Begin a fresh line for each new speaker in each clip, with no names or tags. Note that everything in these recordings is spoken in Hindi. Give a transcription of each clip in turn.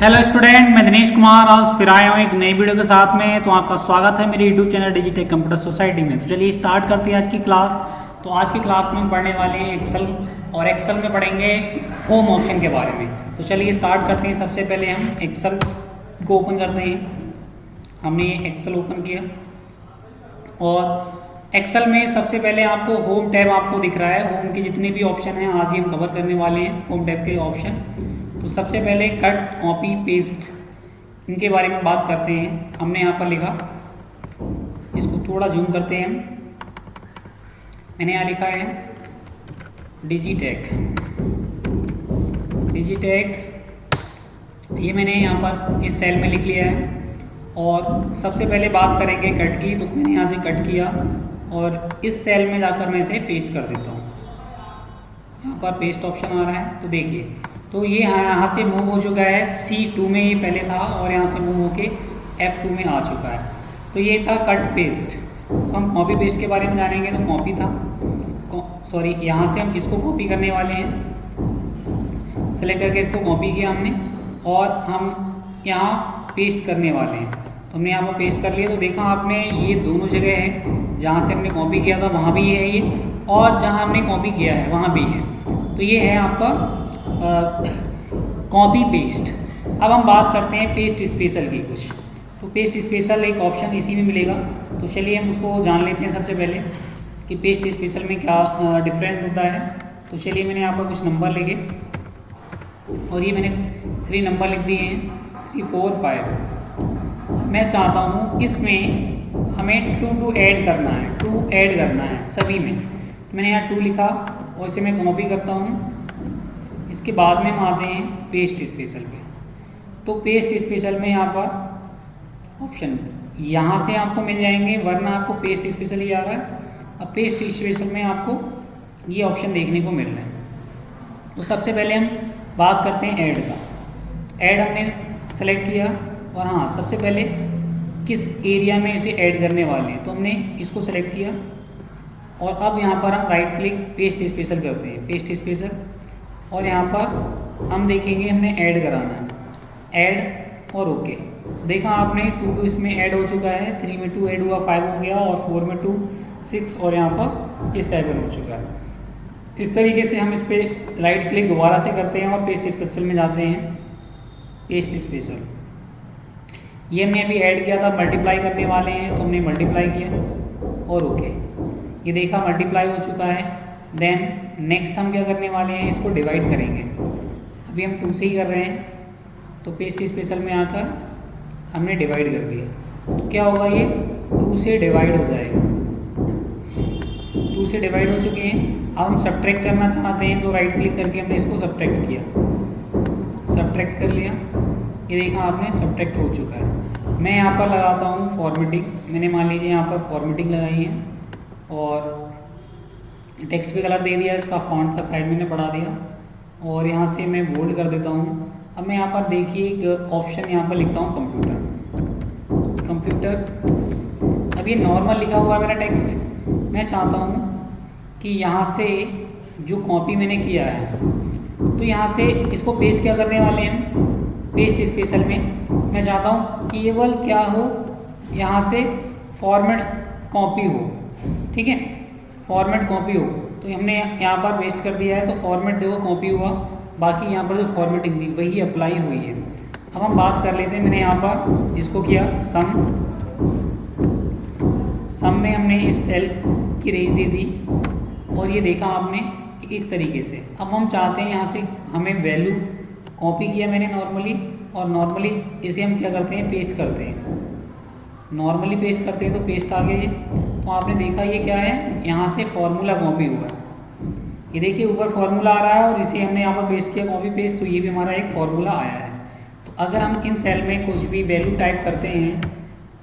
हेलो स्टूडेंट, मैं दिनेश कुमार आज फिर आया हूँ एक नई वीडियो के साथ में। तो आपका स्वागत है मेरे YouTube channel Digitek computer society में। तो चलिए स्टार्ट करते हैं आज की क्लास। तो आज की क्लास में हम पढ़ने वाले हैं एक्सेल, और एक्सेल में पढ़ेंगे होम ऑप्शन के बारे में। तो चलिए स्टार्ट करते हैं। सबसे पहले हम एक्सेल को ओपन करते हैं। हमने ये एक्सेल ओपन किया और एक्सेल में सबसे पहले आपको होम टैब आपको दिख रहा है। होम के जितने भी ऑप्शन हैं आज ही हम कवर करने वाले हैं होम टैब के ऑप्शन। तो सबसे पहले कट, कॉपी, पेस्ट, इनके बारे में बात करते हैं। हमने यहाँ पर लिखा, इसको थोड़ा जूम करते हैं। मैंने यहाँ लिखा है डिजिटेक। ये मैंने यहाँ पर इस सेल में लिख लिया है। और सबसे पहले बात करेंगे कट की। तो मैंने यहाँ से कट किया और इस सेल में जाकर मैं इसे पेस्ट कर देता हूँ। यहाँ पर पेस्ट ऑप्शन आ रहा है, तो देखिए, तो ये यहाँ से मूव हो चुका है। C2 में ये पहले था और यहाँ से मूव होके F2 में आ चुका है। तो ये था कट पेस्ट। हम कॉपी पेस्ट के बारे में जानेंगे। तो कॉपी था, सॉरी, यहाँ से हम इसको कॉपी करने वाले हैं। सेलेक्ट करके इसको कॉपी किया हमने और हम यहाँ पेस्ट करने वाले हैं। तो हमने यहाँ पर पेस्ट कर लिया। तो देखा आपने, ये दोनों जगह है। जहाँ से हमने कॉपी किया था वहाँ भी है ये, और जहाँ हमने कॉपी किया है वहाँ भी है। तो ये है आपका कॉपी पेस्ट। अब हम बात करते हैं पेस्ट स्पेशल की कुछ। तो पेस्ट स्पेशल एक ऑप्शन इसी में मिलेगा। तो चलिए हम उसको जान लेते हैं सबसे पहले कि पेस्ट स्पेशल में क्या डिफरेंट होता है। तो चलिए, मैंने यहाँ पर कुछ नंबर लिखे और ये मैंने 3 नंबर लिख दिए हैं, 3, 4, 5। मैं चाहता हूँ इसमें हमें 2 ऐड करना है, 2 ऐड करना है सभी में। तो मैंने यहाँ 2 लिखा और इसे मैं कॉपी करता हूँ। इसके बाद में हम आते हैं पेस्ट स्पेशल पे। तो पेस्ट स्पेशल में यहाँ पर ऑप्शन यहाँ से आपको मिल जाएंगे, वरना आपको पेस्ट स्पेशल ही आ रहा है। अब पेस्ट स्पेशल में आपको ये ऑप्शन देखने को मिल रहा है। तो सबसे पहले हम बात करते हैं ऐड का। ऐड हमने सेलेक्ट किया और हाँ, सबसे पहले किस एरिया में इसे ऐड करने वाले हैं, तो हमने इसको सेलेक्ट किया। और अब यहाँ पर हम राइट क्लिक पेस्ट स्पेशल करते हैं, पेस्ट स्पेशल। और यहाँ पर हम देखेंगे हमने ऐड कराना है, ऐड और ओके। देखा आपने 2 इसमें ऐड हो चुका है, 3 में 2 ऐड हुआ, 5 हो गया, और 4 में 2, 6, और यहाँ पर ये 7 हो चुका है। इस तरीके से हम इस पर राइट क्लिक दोबारा से करते हैं और पेस्ट स्पेशल में जाते हैं। पेस्ट स्पेशल ये हमने अभी ऐड किया था, मल्टीप्लाई करने वाले हैं, तो हमने मल्टीप्लाई किया और ओके। ये देखा मल्टीप्लाई हो चुका है। देन नेक्स्ट हम क्या करने वाले हैं, इसको डिवाइड करेंगे। अभी हम 2 से ही कर रहे हैं, तो पेस्ट स्पेशल में आकर हमने डिवाइड कर दिया। तो क्या होगा, ये 2 से डिवाइड हो जाएगा। 2 से डिवाइड हो चुके हैं। अब हम सब्ट्रैक्ट करना चाहते हैं, तो राइट क्लिक करके हमने इसको सब्ट्रैक्ट किया, सब्ट्रैक्ट कर लिया। ये देखा आपने, सब्ट्रैक्ट हो चुका है। मैं यहाँ पर लगाता हूँ फॉर्मेटिंग। मैंने मान लीजिए यहाँ पर फॉर्मेटिंग लगाई है और टेक्स्ट पे कलर दे दिया, इसका फॉन्ट का साइज मैंने बढ़ा दिया और यहाँ से मैं बोल्ड कर देता हूँ। अब मैं यहाँ पर देखिए एक ऑप्शन यहाँ पर लिखता हूँ कंप्यूटर। अब ये नॉर्मल लिखा हुआ है मेरा टेक्स्ट। मैं चाहता हूँ कि यहाँ से जो कॉपी मैंने किया है, तो यहाँ से इसको पेस्ट क्या करने वाले हैं, पेस्ट स्पेशल में। मैं चाहता हूँ केवल क्या हो, यहाँ से फॉर्मेट्स कॉपी हो, ठीक है, फॉर्मेट कॉपी हो। तो हमने यहाँ पर पेस्ट कर दिया है, तो फॉर्मेट देखो कॉपी हुआ, बाकी यहाँ पर जो फॉर्मेटिंग थी वही अप्लाई हुई है। अब हम बात कर लेते हैं। मैंने यहाँ पर इसको किया सम में हमने इस सेल की रेंज दे दी और ये देखा आपने इस तरीके से। अब हम चाहते हैं यहाँ से हमें वैल्यू कॉपी किया मैंने नॉर्मली, और नॉर्मली इसे हम क्या करते हैं, पेस्ट करते हैं। नॉर्मली पेस्ट करते हैं तो पेस्ट आ गया। तो आपने देखा ये क्या है, यहाँ से फॉर्मूला कॉपी हुआ है। ये देखिए ऊपर फॉर्मूला आ रहा है और इसे हमने यहाँ पर पेस्ट किया, कॉपी पेस्ट, तो ये भी हमारा एक फॉर्मूला आया है। तो अगर हम इन सेल में कुछ भी वैल्यू टाइप करते हैं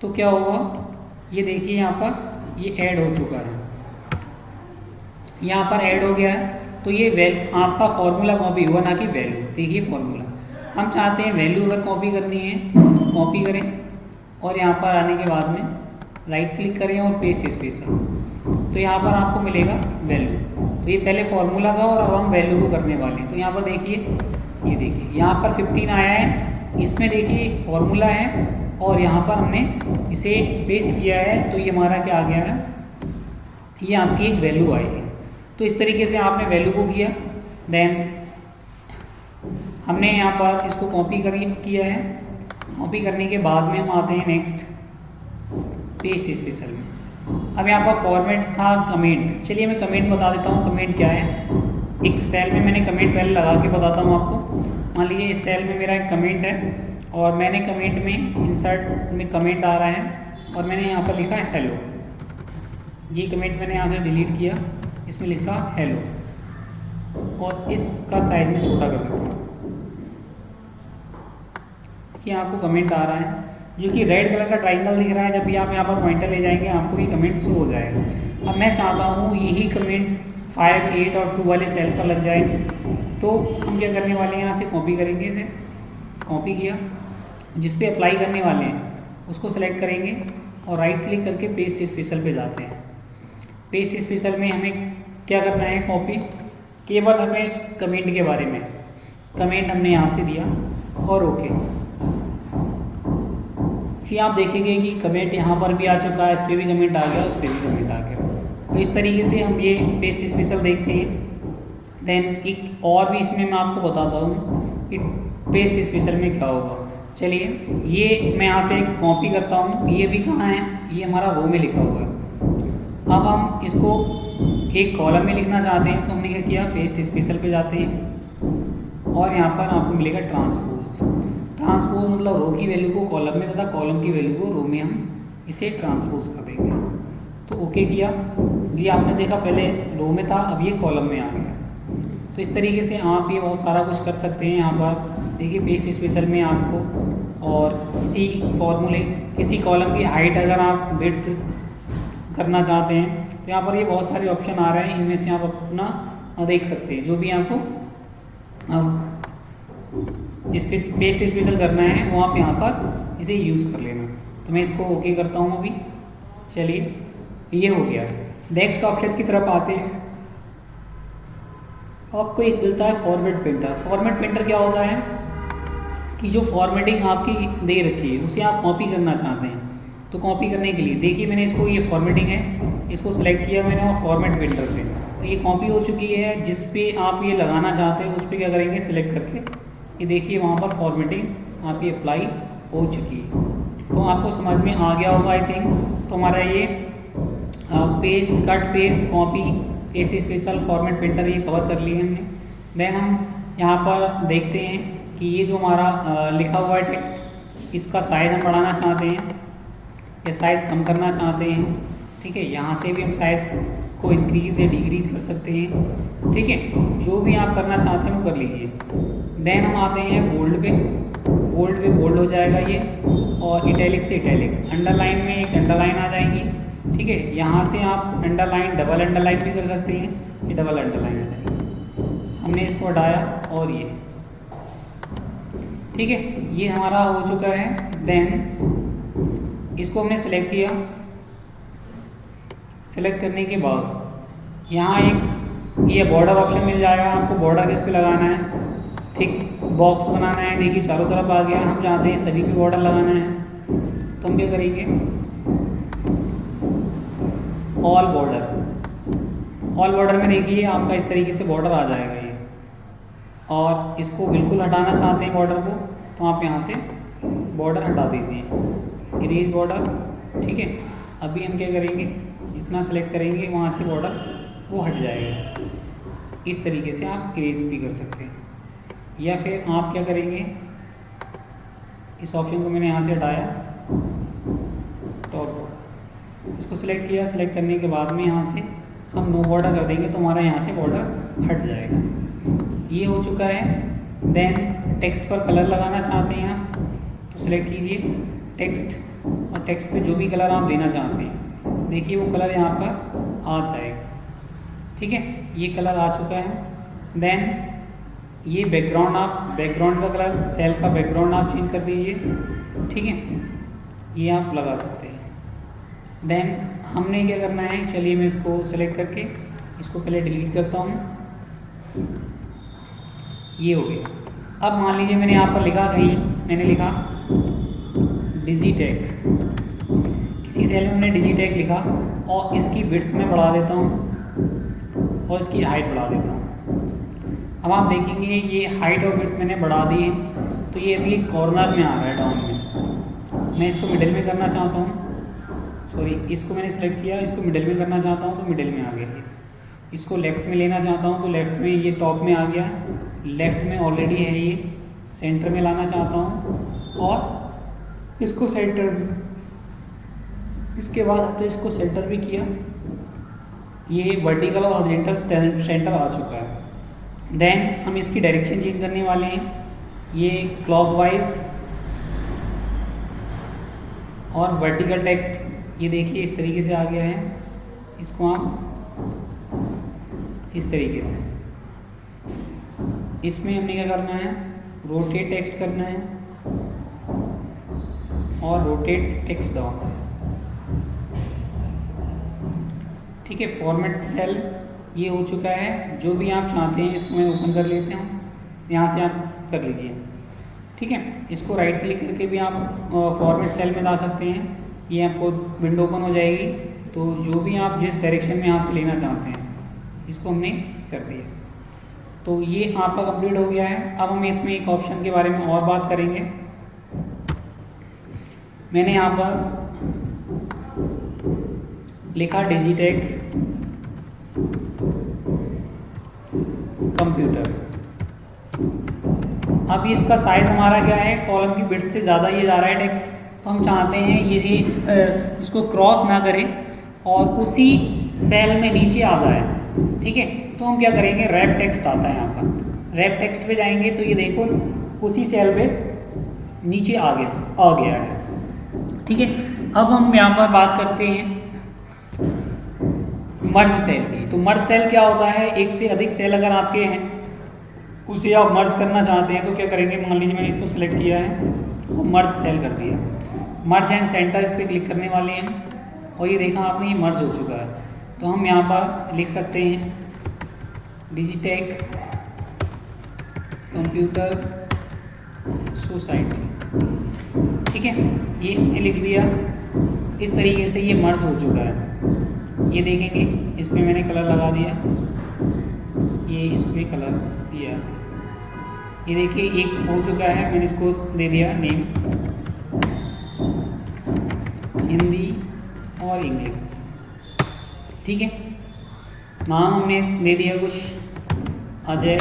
तो क्या होगा, ये देखिए यहाँ पर ये ऐड हो चुका है, यहाँ पर ऐड हो गया है। तो ये आपका फॉर्मूला कॉपी हुआ, ना कि वैल्यू। देखिए फॉर्मूला, हम चाहते हैं वैल्यू अगर कॉपी करनी है तो कॉपी करें और यहाँ पर आने के बाद में राइट क्लिक करें और पेस्ट स्पेशल। तो यहाँ पर आपको मिलेगा वैल्यू। तो ये पहले फॉर्मूला था और अब हम वैल्यू को करने वाले हैं। तो यहाँ पर देखिए, ये देखिए यहाँ पर 15 आया है इसमें देखिए फॉर्मूला है और यहाँ पर हमने इसे पेस्ट किया है, तो ये हमारा क्या आ गया है, ये आपकी एक वैल्यू आई है। तो इस तरीके से आपने वैल्यू को किया, देन हमने यहाँ पर इसको कॉपी किया है। कॉपी करने के बाद में हम आते हैं नेक्स्ट पेस्ट स्पेशल में। अब यहाँ पर फॉर्मेट था कमेंट, चलिए मैं कमेंट बता देता हूँ कमेंट क्या है। एक सेल में मैंने कमेंट पहले लगा के बताता हूँ आपको। मान लीजिए इस सेल में मेरा एक कमेंट है और मैंने कमेंट में इंसर्ट में कमेंट आ रहा है और मैंने यहाँ पर लिखा है हेलो। ये कमेंट मैंने यहाँ से डिलीट किया, इसमें लिखा हेलो और इसका साइज में छोटा कर देता हूँ। ये आपको कमेंट आ रहा है जो कि रेड कलर का ट्राइंगल दिख रहा है। जब भी आप यहाँ पर पॉइंटर ले जाएंगे आपको ये कमेंट शो हो जाएगा। अब मैं चाहता हूँ यही कमेंट 5, 8 और 2 वाले सेल पर लग जाए, तो हम क्या करने वाले हैं, यहाँ से कॉपी करेंगे। इसे कॉपी किया, जिस पे अप्लाई करने वाले हैं उसको सेलेक्ट करेंगे और राइट क्लिक करके पेस्ट स्पेशल पे जाते हैं। पेस्ट स्पेशल में हमें क्या करना है, कॉपी, केवल हमें कमेंट के बारे में, कमेंट हमने यहाँ से दिया और ओके। फिर आप देखेंगे कि कमेंट यहाँ पर भी आ चुका है, इस पर भी कमेंट आ गया, उस पर भी कमेंट आ गया। तो इस तरीके से हम ये पेस्ट स्पेशल देखते हैं। देन एक और भी इसमें मैं आपको बताता हूँ कि पेस्ट स्पेशल में क्या होगा। चलिए ये मैं यहाँ से एक कॉपी करता हूँ, ये भी कहाँ है, ये हमारा रो में लिखा हुआ है। अब हम इसको एक कॉलम में लिखना चाहते हैं, तो हमने क्या किया, पेस्ट स्पेशल पे जाते हैं और यहाँ पर आपको मिलेगा ट्रांसपोज। ट्रांसपोज मतलब रो की वैल्यू को कॉलम में तथा कॉलम की वैल्यू को रो में हम इसे ट्रांसपोज कर देंगे। तो ओके किया, ये आपने देखा पहले रो में था, अब ये कॉलम में आ गया। तो इस तरीके से आप ये बहुत सारा कुछ कर सकते हैं। यहाँ पर देखिए पेस्ट स्पेशल में आपको, और किसी फॉर्मूले, किसी कॉलम की हाइट अगर आप विड्थ करना चाहते हैं तो यहाँ पर ये बहुत सारे ऑप्शन आ रहे हैं, इनमें से आप अपना देख सकते हैं। जो भी आपको पेस्ट स्पेशल करना है वो आप यहाँ पर इसे यूज़ कर लेना। तो मैं इसको ओके करता हूँ अभी। चलिए ये हो गया। नेक्स्ट ऑप्शन की तरफ आते हैं। आपको एक मिलता है फॉर्मेट प्रिंटर। फॉर्मेट प्रिंटर क्या होता है कि जो फॉर्मेटिंग आपकी दे रखी है उसे आप कॉपी करना चाहते हैं। तो कॉपी करने के लिए देखिए मैंने इसको, ये फॉर्मेटिंग है, इसको सेलेक्ट किया मैंने और फॉर्मेट प्रिंटर पे, तो ये कॉपी हो चुकी है। जिस पे आप ये लगाना चाहते हैं उस पर क्या करेंगे, सिलेक्ट करके ये देखिए वहाँ पर फॉर्मेटिंग आपकी अप्लाई हो चुकी है। तो आपको समझ में आ गया होगा आई थिंक। तो हमारा ये paste, cut, paste, copy, paste special, format printer ये कवर कर लिए हमने। देन हम यहाँ पर देखते हैं कि ये जो हमारा लिखा हुआ है टेक्स्ट, इसका साइज़ हम बढ़ाना चाहते हैं या साइज़ कम करना चाहते हैं। ठीक है, यहाँ से भी हम साइज़ को इंक्रीज़ या डिक्रीज कर सकते हैं। ठीक है, जो भी आप करना चाहते हैं वो कर लीजिए। देन हम आते हैं बोल्ड पे। बोल्ड पे बोल्ड हो जाएगा ये, और इटैलिक से इटैलिक। अंडरलाइन में एक अंडरलाइन आ जाएगी। ठीक है, यहाँ से आप अंडरलाइन, डबल अंडरलाइन भी कर सकते हैं, ये डबल अंडरलाइन आ जाएगी। हमने इसको हटाया और ये, ठीक है, ये हमारा हो चुका है। देन इसको हमने सेलेक्ट किया। सेलेक्ट करने के बाद यहाँ एक ये बॉर्डर ऑप्शन मिल जाएगा आपको। बॉर्डर किस पे लगाना है, थिक बॉक्स बनाना है। देखिए चारों तरफ आ गया, हम चाहते हैं सभी पे बॉर्डर लगाना है, तो हम क्या करेंगे, ऑल बॉर्डर। ऑल बॉर्डर में देखिए आपका इस तरीके से बॉर्डर आ जाएगा ये। और इसको बिल्कुल हटाना चाहते हैं बॉर्डर को, तो आप यहाँ से बॉर्डर हटा दीजिए, इरेज बॉर्डर। ठीक है, अभी हम क्या करेंगे, जितना सेलेक्ट करेंगे वहाँ से बॉर्डर वो हट जाएगा। इस तरीके से आप इरेज भी कर सकते हैं। या फिर आप क्या करेंगे, इस ऑप्शन को मैंने यहाँ से हटाया, टॉप, इसको सेलेक्ट किया। सेलेक्ट करने के बाद में यहाँ से हम नो बॉर्डर कर देंगे, तो हमारा यहाँ से बॉर्डर हट जाएगा। ये हो चुका है। देन टेक्स्ट पर कलर लगाना चाहते हैं आप, तो सेलेक्ट कीजिए टेक्स्ट, और टेक्स्ट पे जो भी कलर आप देना चाहते हैं, देखिए वो कलर यहाँ पर आ जाएगा। ठीक है, ये कलर आ चुका है। देन ये बैकग्राउंड, आप बैकग्राउंड का कलर, सेल का बैकग्राउंड आप चेंज कर दीजिए। ठीक है, ये आप लगा सकते हैं। देन हमने क्या करना है, चलिए मैं इसको सेलेक्ट करके इसको पहले डिलीट करता हूँ। ये हो गया। अब मान लीजिए मैंने यहाँ पर लिखा, कहीं मैंने लिखा डिजिटेक, किसी सेल में मैंने डिजिटेक लिखा और इसकी विड्थ में बढ़ा देता हूँ और इसकी हाइट बढ़ा देता हूँ। अब आप देखेंगे ये हाइट और विड्थ मैंने बढ़ा दी है, तो ये अभी कॉर्नर में आ रहा है, डाउन में। मैं इसको मिडिल में करना चाहता हूँ, सॉरी इसको मैंने सेलेक्ट किया, इसको मिडिल में करना चाहता हूँ तो मिडिल में आ गया। इसको लेफ़्ट में लेना चाहता हूँ तो लेफ़्ट में, ये टॉप में आ गया, लेफ़्ट में ऑलरेडी है, ये सेंटर में लाना चाहता हूँ और इसको सेंटर में, इसके बाद हमने इसको सेंटर भी किया, ये वर्टिकल और हॉरिजॉन्टल सेंटर आ चुका है। देन हम इसकी डायरेक्शन चेंज करने वाले हैं, ये क्लॉकवाइज और वर्टिकल टेक्स्ट, ये देखिए इस तरीके से आ गया है। इसको आप इस तरीके से, इसमें हमने क्या करना है, रोटेट टेक्स्ट करना है और रोटेट टेक्स्ट डाउन। ठीक है, फॉर्मेट सेल ये हो चुका है। जो भी आप चाहते हैं इसको मैं ओपन कर लेते हूँ, यहाँ से आप कर लीजिए। ठीक है, इसको राइट क्लिक करके भी आप फॉर्मेट सेल में ला सकते हैं, ये आपको विंडो ओपन हो जाएगी। तो जो भी आप जिस डायरेक्शन में यहाँ से लेना चाहते हैं, इसको हमने कर दिया। तो ये आपका कंप्लीट हो गया है। अब हम इसमें एक ऑप्शन के बारे में और बात करेंगे। मैंने यहाँ पर लिखा डिजिटेक कंप्यूटर। अब इसका साइज हमारा क्या है, कॉलम की विड्थ से ज़्यादा ये जा रहा है टेक्स्ट, तो हम चाहते हैं ये इसको क्रॉस ना करें और उसी सेल में नीचे आ जाए। ठीक है, तो हम क्या करेंगे, रैप टेक्स्ट आता है यहाँ पर, रैप टेक्स्ट पे जाएंगे तो ये देखो उसी सेल पे नीचे आ गया है। ठीक है, अब हम यहाँ पर बात करते हैं मर्ज सेल की। तो मर्ज सेल क्या होता है, एक से अधिक सेल अगर आपके हैं उसे आप मर्ज करना चाहते हैं तो क्या करेंगे, मान लीजिए मैंने इसको सिलेक्ट किया है और मर्ज सेल कर दिया, मर्ज एंड सेंटर इस पर क्लिक करने वाले हैं और ये देखा आपने, ये मर्ज हो चुका है। तो हम यहाँ पर लिख सकते हैं डिजिटेक कंप्यूटर सोसाइटी। ठीक है, ये हमने लिख दिया। इस तरीके से ये मर्ज हो चुका है। ये देखेंगे इसमें मैंने कलर लगा दिया, ये इसमें कलर दिया, ये देखिए एक हो चुका है। मैंने इसको दे दिया नेम, हिंदी और इंग्लिश। ठीक है, नाम हमने दे दिया कुछ, अजय,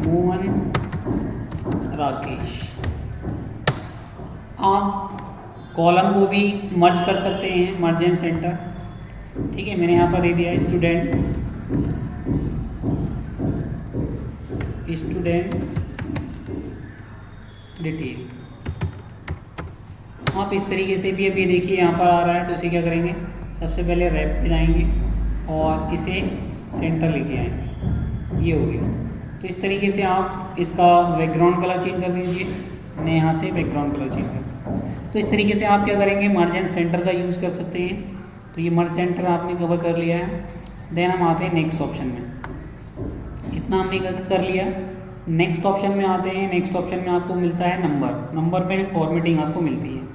मोहन, राकेश। आप कॉलम को भी मर्ज कर सकते हैं, मर्ज एंड सेंटर। ठीक है, मैंने यहाँ पर दे दिया स्टूडेंट डिटेल। आप इस तरीके से भी, अभी देखिए यहाँ पर आ रहा है, तो इसे क्या करेंगे, सबसे पहले रैप पे जाएंगे और इसे सेंटर लेके आएंगे, ये हो गया। तो इस तरीके से आप इसका बैकग्राउंड कलर चेंज कर दीजिए। मैं यहाँ से बैकग्राउंड कलर चेंज करता हूँ। तो इस तरीके से आप क्या करेंगे, मर्ज एंड सेंटर का यूज़ कर सकते हैं। तो ये मर्ज सेंटर आपने कवर कर लिया है। देन हम आते हैं नेक्स्ट ऑप्शन में। इतना हमने कर लिया। नेक्स्ट ऑप्शन में आते हैं। नेक्स्ट ऑप्शन में आपको मिलता है नंबर। नंबर में फॉर्मेटिंग आपको मिलती है।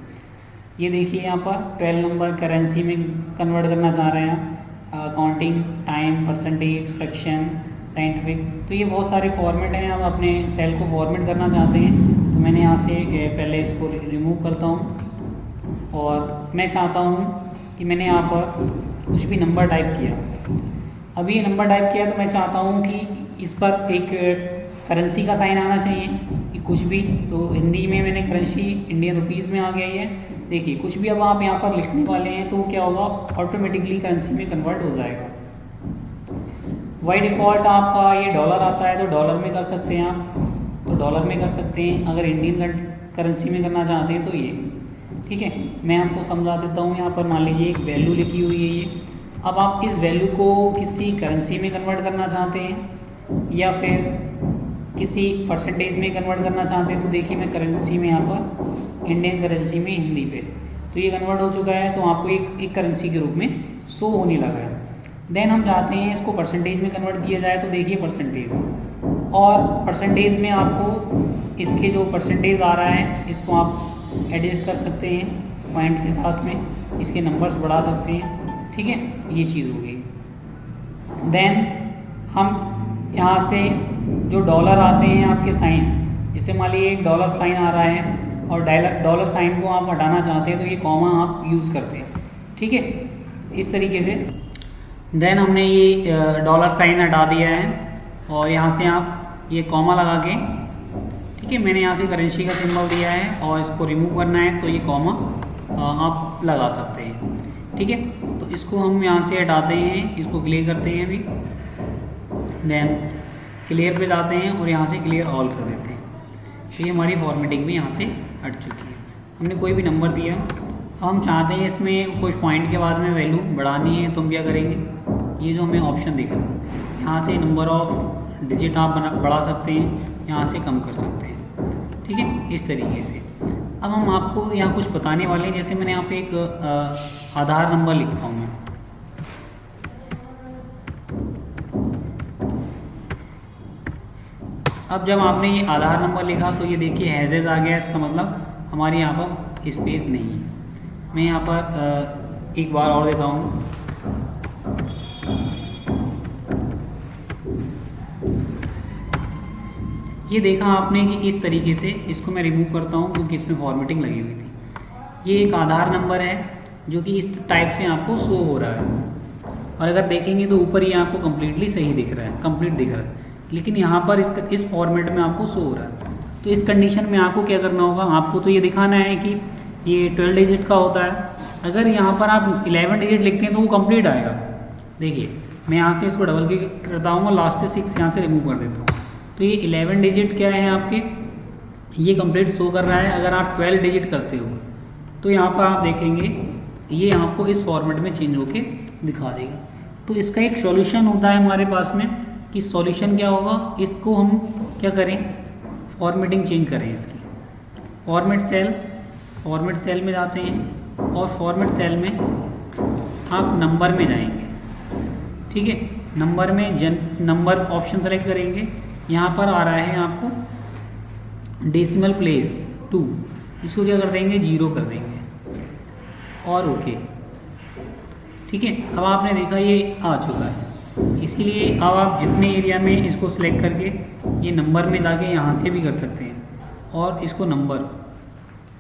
ये देखिए यहाँ पर 12 नंबर करेंसी में कन्वर्ट करना चाह रहे हैं, counting, time, percentage, fraction, scientific. तो ये बहुत सारे फॉर्मेट हैं। आप अपने सेल को फॉर्मेट करना चाहते हैं तो मैंने यहाँ से पहले इसको रिमूव करता हूँ और मैं चाहता हूँ कि मैंने यहाँ पर कुछ भी नंबर टाइप किया। अभी ये नंबर टाइप किया तो मैं चाहता हूँ कि इस पर एक करेंसी का साइन आना चाहिए कि कुछ भी। तो हिंदी में मैंने करेंसी इंडियन रुपीज़ में आ गया है। देखिए कुछ भी अब आप यहाँ पर लिखने वाले हैं तो क्या होगा, ऑटोमेटिकली करेंसी में कन्वर्ट हो जाएगा। बाय डिफ़ॉल्ट आपका ये डॉलर आता है तो डॉलर में कर सकते हैं आप, तो डॉलर में कर सकते हैं। अगर इंडियन करेंसी में करना चाहते हैं तो ये ठीक है। मैं आपको समझा देता हूँ। यहाँ पर मान लीजिए एक वैल्यू लिखी हुई है ये। अब आप इस वैल्यू को किसी करेंसी में कन्वर्ट करना चाहते हैं या फिर किसी परसेंटेज में कन्वर्ट करना चाहते हैं तो देखिए मैं करेंसी में यहाँ पर इंडियन करेंसी में हिंदी पे तो ये कन्वर्ट हो चुका है। तो आपको एक करेंसी के रूप में शो होने लगा है। देन हम जाते हैं इसको परसेंटेज में कन्वर्ट किया जाए तो देखिए परसेंटेज और परसेंटेज में आपको इसके जो परसेंटेज आ रहा है इसको आप एडजस्ट कर सकते हैं पॉइंट के साथ में, इसके नंबर्स बढ़ा सकते हैं, ठीक है, ये चीज़ हो गई। देन हम यहाँ से जो डॉलर आते हैं आपके साइन, जैसे मान लीजिए एक डॉलर साइन आ रहा है और डॉलर साइन को आप हटाना चाहते हैं तो ये कॉमा आप यूज़ करते हैं, ठीक है, इस तरीके से। देन हमने ये डॉलर साइन हटा दिया है और यहाँ से आप ये कॉमा लगा के, ठीक है, मैंने यहाँ से करेंसी का सिंबल दिया है और इसको रिमूव करना है तो ये कॉमा आप लगा सकते हैं, ठीक है। तो इसको हम यहाँ से हटाते हैं, इसको क्लियर करते हैं अभी, देन क्लियर पे जाते हैं और यहाँ से क्लियर ऑल कर देते हैं। तो ये हमारी फॉर्मेटिंग भी यहाँ से हट चुकी है। हमने कोई भी नंबर दिया, अब हम चाहते हैं इसमें कोई पॉइंट के बाद में वैल्यू बढ़ानी है तो हम क्या करेंगे, ये जो हमें ऑप्शन दिख रहा है यहाँ से नंबर ऑफ डिजिट आप बढ़ा सकते हैं, यहाँ से कम कर सकते हैं, ठीक है, इस तरीके से। अब हम आपको यहाँ कुछ बताने वाले हैं, जैसे मैंने यहाँ पे एक आधार नंबर लिखता हूँ मैं, अब जब आपने ये आधार नंबर लिखा तो ये देखिए हैजेज आ गया, इसका मतलब हमारे यहाँ पर स्पेस नहीं है। मैं यहाँ पर एक बार और देता हूँ, ये देखा आपने कि इस तरीके से, इसको मैं रिमूव करता हूँ क्योंकि इसमें फॉर्मेटिंग लगी हुई थी। ये एक आधार नंबर है जो कि इस टाइप से आपको शो हो रहा है, और अगर देखेंगे तो ऊपर ये आपको कम्प्लीटली सही दिख रहा है, कंप्लीट दिख रहा है, लेकिन यहाँ पर इस फॉर्मेट में आपको शो हो रहा है। तो इस कंडीशन में आपको क्या करना होगा, आपको तो ये दिखाना है कि ये 12 डिजिट का होता है। अगर यहाँ पर आप 11 डिजिट लिखते हैं तो वो कंप्लीट आएगा। देखिए मैं यहाँ से इसको डबल क्लिक करता हूँ और लास्ट से 6 यहाँ से रिमूव कर देता हूँ, तो ये 11 डिजिट क्या है आपके, ये कंप्लीट शो कर रहा है। अगर आप 12 डिजिट करते हो तो यहाँ पर आप देखेंगे ये आपको इस फॉर्मेट में चेंज होके दिखा देगा। तो इसका एक सॉल्यूशन होता है हमारे पास में, कि सॉल्यूशन क्या होगा, इसको हम क्या करें, फॉर्मेटिंग चेंज करें इसकी। फॉर्मेट सेल में जाते हैं और फॉर्मेट सेल में आप नंबर में जाएंगे, ठीक है, नंबर में नंबर ऑप्शन सेलेक्ट करेंगे। यहाँ पर आ रहा है आपको डेसिमल प्लेस 2, इसको क्या कर देंगे, 0 कर देंगे और ओके, ठीक है। अब आपने देखा ये आ चुका है, इसीलिए अब आप जितने एरिया में इसको सिलेक्ट करके ये नंबर में जाके यहाँ से भी कर सकते हैं और इसको नंबर,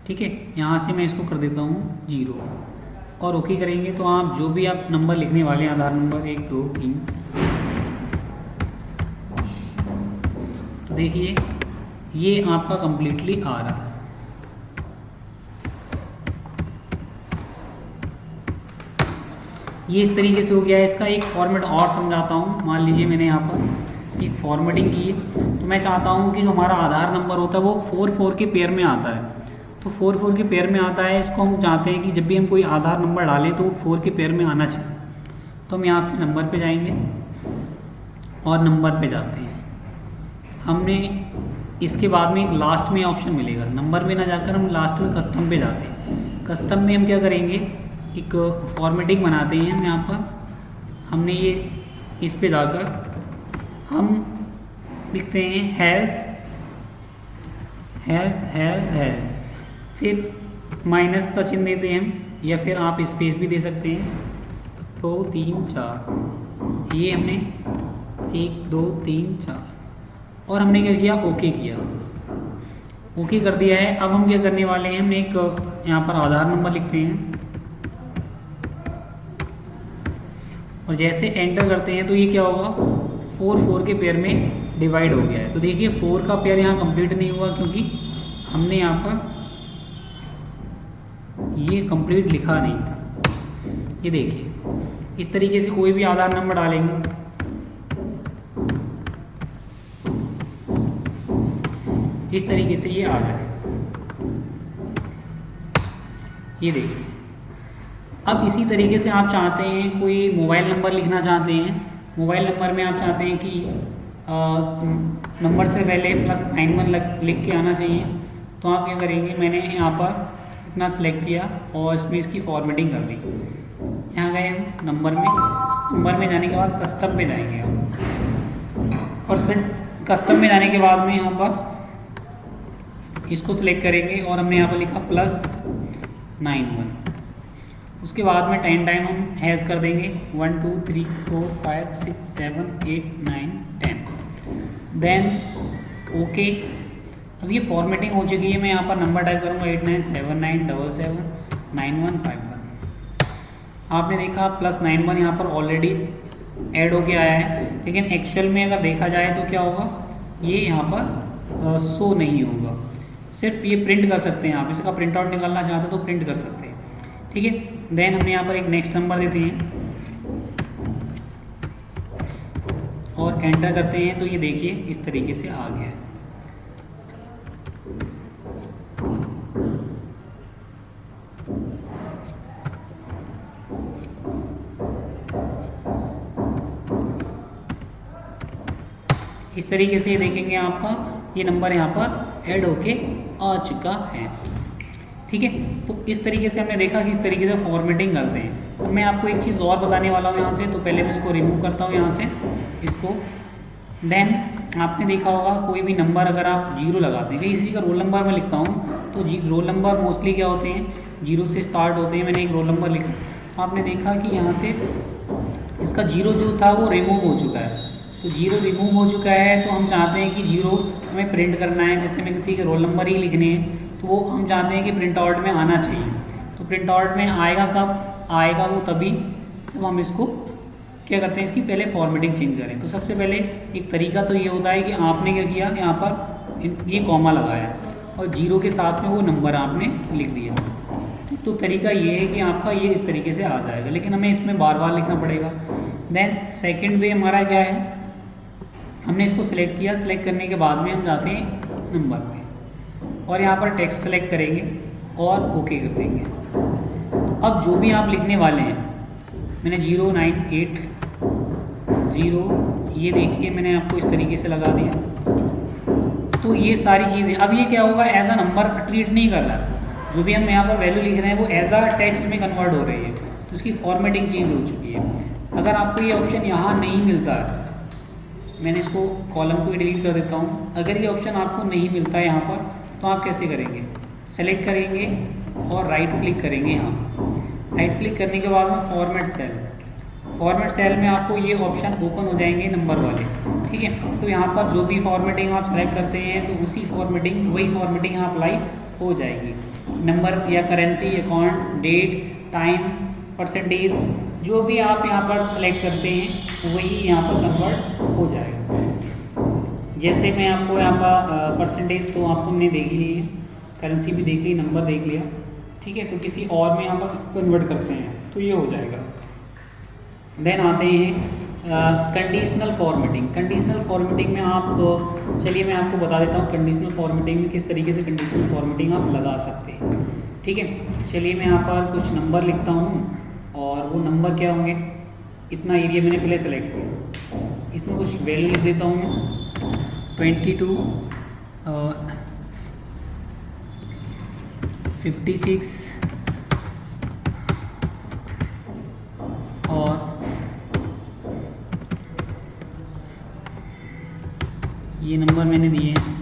ठीक है, यहाँ से मैं इसको कर देता हूँ 0 और ओके करेंगे तो आप जो भी आप नंबर लिखने वाले हैं, आधार नंबर 1 2 3, तो देखिए ये आपका कम्प्लीटली आ रहा है। ये इस तरीके से हो गया है। इसका एक फॉर्मेट और समझाता हूँ। मान लीजिए मैंने यहाँ पर एक फॉर्मेटिंग की है, तो मैं चाहता हूँ कि जो हमारा आधार नंबर होता है वो 4 के पेयर में आता है। तो 4 के पेयर में आता है, इसको हम चाहते हैं कि जब भी हम कोई आधार नंबर डालें तो वो 4 के पेयर में आना चाहिए। तो हम यहाँ पे नंबर पे जाएंगे और नंबर पे जाते हैं। हमने इसके बाद में एक लास्ट में ऑप्शन मिलेगा, नंबर में ना जाकर हम लास्ट में कस्टम पे जाते हैं। कस्टम में हम क्या करेंगे, एक फॉर्मेटिंग बनाते हैं। यहाँ पर हमने ये इस पे जाकर हम लिखते हैं हैज़, फिर माइनस का चिन्ह देते हैं, या फिर आप स्पेस भी दे सकते हैं। 2 3 4, ये हमने 1 2 3 4 और हमने क्या किया, ओके किया, ओके कर दिया है। अब हम क्या करने वाले हैं, हमने एक यहाँ पर आधार नंबर लिखते हैं और जैसे एंटर करते हैं तो ये क्या होगा, 4 के पेयर में डिवाइड हो गया है। तो देखिए 4 का पेयर यहाँ कंप्लीट नहीं हुआ क्योंकि हमने यहाँ पर ये कंप्लीट लिखा नहीं था। ये देखिए इस तरीके से कोई भी आधार नंबर डालेंगे, इस तरीके से ये आ जाएगा। ये देखिए अब इसी तरीके से आप चाहते हैं कोई मोबाइल नंबर लिखना चाहते हैं, मोबाइल नंबर में आप चाहते हैं कि नंबर से पहले +91 लिख के आना चाहिए। तो आप क्या करेंगे, मैंने यहाँ पर इतना सेलेक्ट किया और इसमें इसकी फॉर्मेटिंग कर दी। यहाँ गए हम नंबर में जाने के बाद कस्टम पे जाएंगे हम, कस्टम में जाने के बाद में यहाँ पर इसको सिलेक्ट करेंगे और हमने यहाँ पर लिखा +91। उसके बाद में 10 टाइम हम हैज़ कर देंगे 1 2 3 4 5 6 7 8 9 10। Then okay. अब ये फॉर्मेटिंग हो चुकी है। मैं यहाँ पर नंबर टाइप करूँगा 8979779151। आपने देखा +91 यहाँ पर ऑलरेडी ऐड होके आया है, लेकिन एक्चुअल में अगर देखा जाए तो क्या होगा, ये यहाँ पर शो नहीं होगा। सिर्फ ये प्रिंट कर सकते हैं आप, इसका प्रिंट आउट निकालना चाहते हो तो प्रिंट कर सकते हैं। ठीक है। देन हमने यहाँ पर एक नेक्स्ट नंबर देते हैं और एंटर करते हैं, तो ये देखिए इस तरीके से आ गया है। इस तरीके से देखेंगे आपका ये नंबर यहाँ पर ऐड होके आ चुका है। ठीक है। तो इस तरीके से हमने देखा कि इस तरीके से फॉर्मेटिंग करते हैं। अब मैं आपको एक चीज़ और बताने वाला हूँ यहाँ से। तो पहले मैं इसको रिमूव करता हूँ यहाँ से इसको। देन आपने देखा होगा कोई भी नंबर अगर आप 0 लगाते हैं, किसी का रोल नंबर में लिखता हूँ तो रोल नंबर मोस्टली क्या होते हैं, 0 से स्टार्ट होते हैं। मैंने एक रोल नंबर लिखा, आपने देखा कि यहाँ से इसका 0 जो था वो रिमूव हो चुका है। तो 0 रिमूव हो चुका है, तो हम चाहते हैं कि 0 हमें प्रिंट करना है। जैसे मैं किसी के रोल नंबर ही लिखने हैं तो वो हम चाहते हैं कि प्रिंट आउट में आना चाहिए। तो प्रिंट आउट में आएगा कब, आएगा वो तभी जब हम इसको क्या करते हैं, इसकी पहले फॉर्मेटिंग चेंज करें। तो सबसे पहले एक तरीका तो ये होता है कि आपने क्या किया, यहाँ पर ये कॉमा लगाया और 0 के साथ में वो नंबर आपने लिख दिया। तो तरीका ये है कि आपका ये इस तरीके से आ जाएगा, लेकिन हमें इसमें बार बार लिखना पड़ेगा। देन सेकेंड वे हमारा क्या है, हमने इसको सिलेक्ट किया। सिलेक्ट करने के बाद में हम जाते हैं नंबर पे और यहाँ पर टेक्स्ट सेलेक्ट करेंगे और ओके कर देंगे। अब जो भी आप लिखने वाले हैं, मैंने 098 0 ये देखिए मैंने आपको इस तरीके से लगा दिया। तो ये सारी चीज़ें अब ये क्या होगा, एज अ नंबर ट्रीट नहीं कर रहा। जो भी हम यहाँ पर वैल्यू लिख रहे हैं वो एज अ टेक्स्ट में कन्वर्ट हो रही है, तो उसकी फॉर्मेटिंग चेंज हो चुकी है। अगर आपको ये ऑप्शन यहाँ नहीं मिलता है, मैंने इसको कॉलम को डिलीट कर देता हूँ। अगर ये ऑप्शन आपको नहीं मिलता है यहाँ पर, तो आप कैसे करेंगे, सेलेक्ट करेंगे और राइट क्लिक करेंगे। यहाँ पर राइट क्लिक करने के बाद में फॉर्मेट सेल, फॉर्मेट सेल में आपको ये ऑप्शन ओपन हो जाएंगे नंबर वाले। ठीक है। तो यहाँ पर जो भी फॉर्मेटिंग आप सेलेक्ट करते हैं तो उसी फॉर्मेटिंग वही फॉर्मेटिंग यहाँ अप्लाई हो जाएगी। नंबर या currency, account, date, time, percentage, जो भी आप यहाँ पर सेलेक्ट करते हैं वही यहाँ पर कन्वर्ट हो जाएगा। जैसे मैं आपको यहाँ पर परसेंटेज तो आपको ने देख ही ली है, करेंसी भी देख ली, नंबर देख लिया। ठीक है। तो किसी और में यहाँ पर कन्वर्ट करते हैं तो ये हो जाएगा। देन आते हैं कंडीशनल फॉर्मेटिंग। कंडीशनल फॉर्मेटिंग में आप चलिए मैं आपको बता देता हूँ कंडीशनल फॉर्मेटिंग में किस तरीके से कंडीशनल फॉर्मेटिंग आप लगा सकते हैं। ठीक है। चलिए मैं यहाँ पर कुछ नंबर लिखता हूँ और वो नंबर क्या होंगे, इतना एरिया मैंने पहले सेलेक्ट किया, इसमें कुछ वैल्यू लिख देता हूँ मैं 22 56 और ये नंबर मैंने दिए हैं।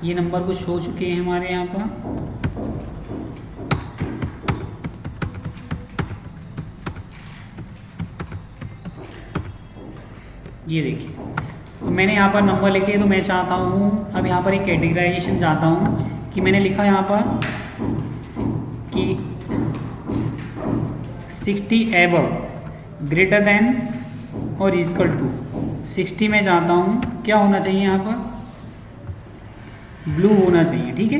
ये नंबर कुछ हो चुके हैं हमारे यहाँ पर। ये देखिए तो मैंने यहाँ पर नंबर लिखे, तो मैं चाहता हूँ अब यहाँ पर एक कैटेगराइजेशन चाहता हूँ कि मैंने लिखा यहाँ पर कि 60 एबव ग्रेटर देन और इक्वल टू 60 में चाहता हूँ क्या होना चाहिए, यहाँ पर ब्लू होना चाहिए। ठीक है।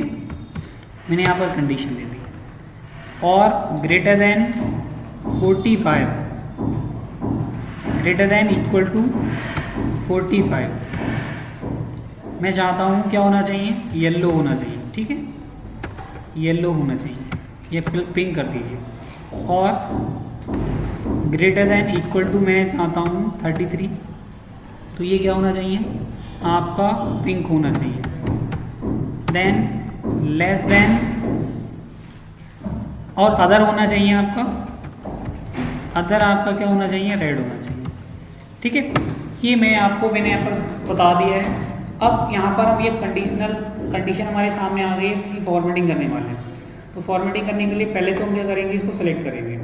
मैंने यहाँ पर कंडीशन दे दी। और greater than 45 greater than equal to 45 मैं चाहता हूँ क्या होना चाहिए, येलो होना चाहिए। ठीक है। येलो होना चाहिए, ये पिंक कर दीजिए। और ग्रेटर देन इक्वल टू मैं चाहता हूँ 33, तो ये क्या होना चाहिए, आपका पिंक होना चाहिए। देन लेस देन और अदर होना चाहिए आपका, अदर आपका क्या होना चाहिए, रेड होना चाहिए। ठीक है, ये मैंने यहाँ पर बता दिया है। अब यहाँ पर हम ये कंडीशन हमारे सामने आ गई है, इसकी फॉर्मेटिंग करने वाले हैं। तो फॉर्मेटिंग करने के लिए पहले तो हम क्या करेंगे, इसको सेलेक्ट करेंगे,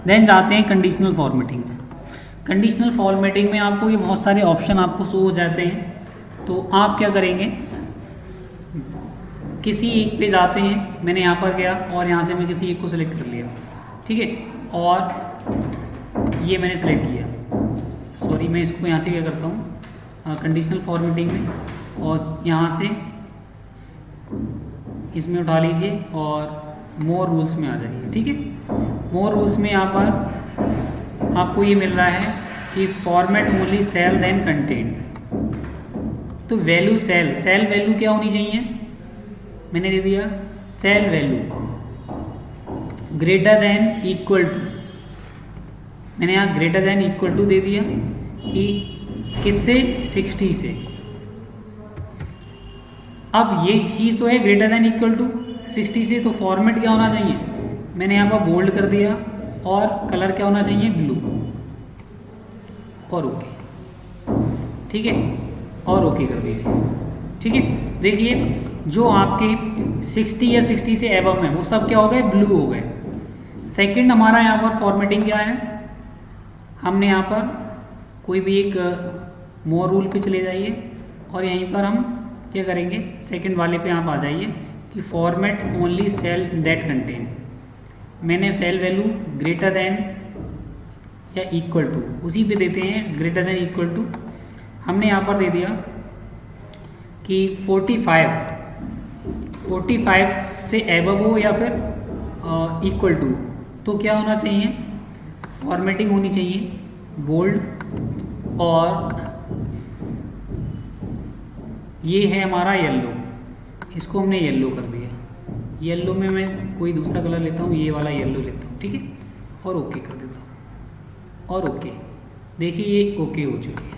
देन जाते हैं कंडीशनल फॉर्मेटिंग में। कंडीशनल फॉर्मेटिंग में आपको ये बहुत सारे ऑप्शन आपको शो हो जाते हैं। तो आप क्या करेंगे, किसी एक पे जाते हैं, मैंने यहाँ पर गया और यहाँ से मैं किसी एक को सिलेक्ट कर लिया। ठीक है, और ये मैंने सेलेक्ट किया, सॉरी मैं इसको यहाँ से क्या करता हूँ कंडीशनल फॉर्मेटिंग में, और यहाँ से इसमें उठा लीजिए और मोर रूल्स में आ जाइए। ठीक है, मोर रूल्स में यहाँ पर आपको ये मिल रहा है कि format only cell then content. तो वैल्यू सेल वैल्यू क्या होनी चाहिए, मैंने दे दिया cell value greater than equal to, मैंने यहाँ ग्रेटर देन इक्वल टू दे दिया कि किससे, 60 से। अब ये चीज़ तो है ग्रेटर देन इक्वल टू 60 से, तो फॉर्मेट क्या होना चाहिए, मैंने यहाँ पर बोल्ड कर दिया और कलर क्या होना चाहिए, ब्लू, और ओके। ठीक है, और ओके कर दीजिए। ठीक है, देखिए जो आपके 60 या 60 से एबव में वो सब क्या हो गए, ब्लू हो गए। सेकंड हमारा यहाँ पर फॉर्मेटिंग क्या है, हमने यहाँ पर कोई भी एक मोर रूल पे चले जाइए और यहीं पर हम क्या करेंगे, सेकंड वाले पे आप आ जाइए कि format only cell that content. मैंने सेल वैल्यू ग्रेटर देन या इक्वल टू, उसी पे देते हैं ग्रेटर देन इक्वल टू। हमने यहाँ पर दे दिया कि 45 से एबव हो या फिर इक्वल टू, तो क्या होना चाहिए, फॉर्मेटिंग होनी चाहिए बोल्ड, और ये है हमारा येलो, इसको हमने येलो कर दिया। येलो में मैं कोई दूसरा कलर लेता हूँ, ये वाला येलो लेता हूँ। ठीक है, और ओके कर देता हूँ, और ओके। देखिए ये ओके हो चुकी है।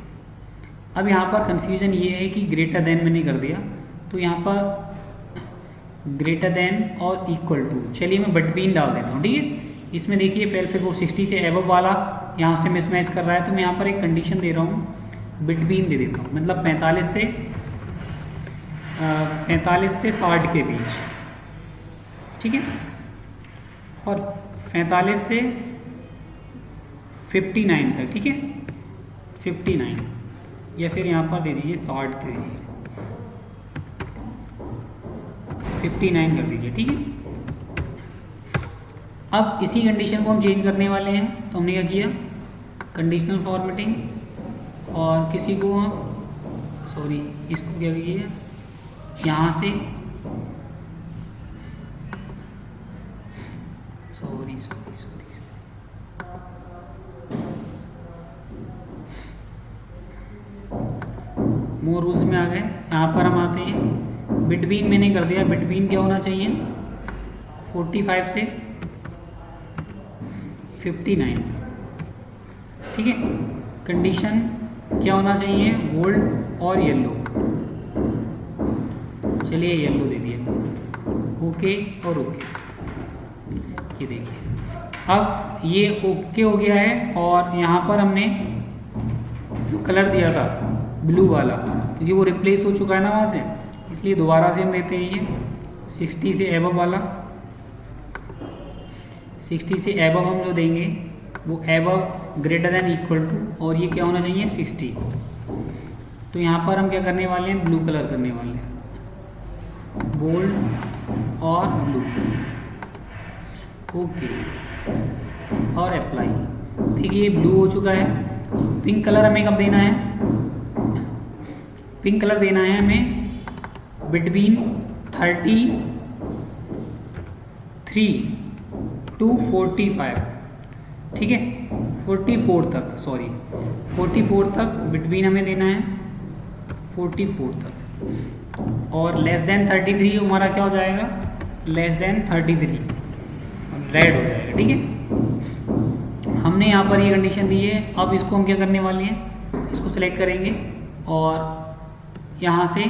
अब यहाँ पर कन्फ्यूज़न ये है कि ग्रेटर देन मैंने कर दिया, तो यहाँ पर ग्रेटर देन और इक्वल टू, चलिए मैं बिटवीन डाल देता हूँ। ठीक है, इसमें देखिए फिर वो 60 से एबव वाला यहाँ से मिसमैच कर रहा है, तो मैं यहाँ पर एक कंडीशन दे रहा हूँ, बिटवीन दे देता हूँ, मतलब 45 से 60 के बीच। ठीक है, और 45 से 59 तक। ठीक है, 59 या फिर यहाँ पर दे दीजिए 60 दे दीजिए, 59 कर दीजिए। ठीक है, अब इसी कंडीशन को हम चेंज करने वाले हैं, तो हमने क्या किया, कंडीशनल फॉर्मेटिंग, और किसी को आप सॉरी इसको क्या कीजिए, यहाँ से सॉरी मोर रूल्स में आ गए। यहाँ पर हम आते हैं, बिटवीन मैंने कर दिया, बिटवीन क्या होना चाहिए, 45 से 59। ठीक है, कंडीशन क्या होना चाहिए, गोल्ड और येलो, चलिए येलो दे दिया, ओके और ओके। ये देखिए अब ये ओके हो गया है, और यहाँ पर हमने जो कलर दिया था ब्लू वाला, क्योंकि वो रिप्लेस हो चुका है ना वहाँ से, इसलिए दोबारा से हम देते हैं ये 60 से एबव वाला। 60 से एबव हम जो देंगे वो above greater than equal to, और ये क्या होना चाहिए 60। तो यहाँ पर हम क्या करने वाले हैं, ब्लू कलर करने वाले हैं, बोल्ड और ब्लू, ओके और अप्लाई। देखिए ये ब्लू हो चुका है। पिंक कलर हमें कब देना है, पिंक कलर देना है हमें बिटवीन 33 टू 45। ठीक है, 44 तक, सॉरी 44 तक बिटवीन हमें देना है, 44 तक। और लेस देन 33 हमारा क्या हो जाएगा, लेस देन 33 रेड हो जाएगा। ठीक है, हमने यहाँ पर ये कंडीशन दी है। अब इसको हम क्या करने वाले हैं, इसको सिलेक्ट करेंगे और यहाँ से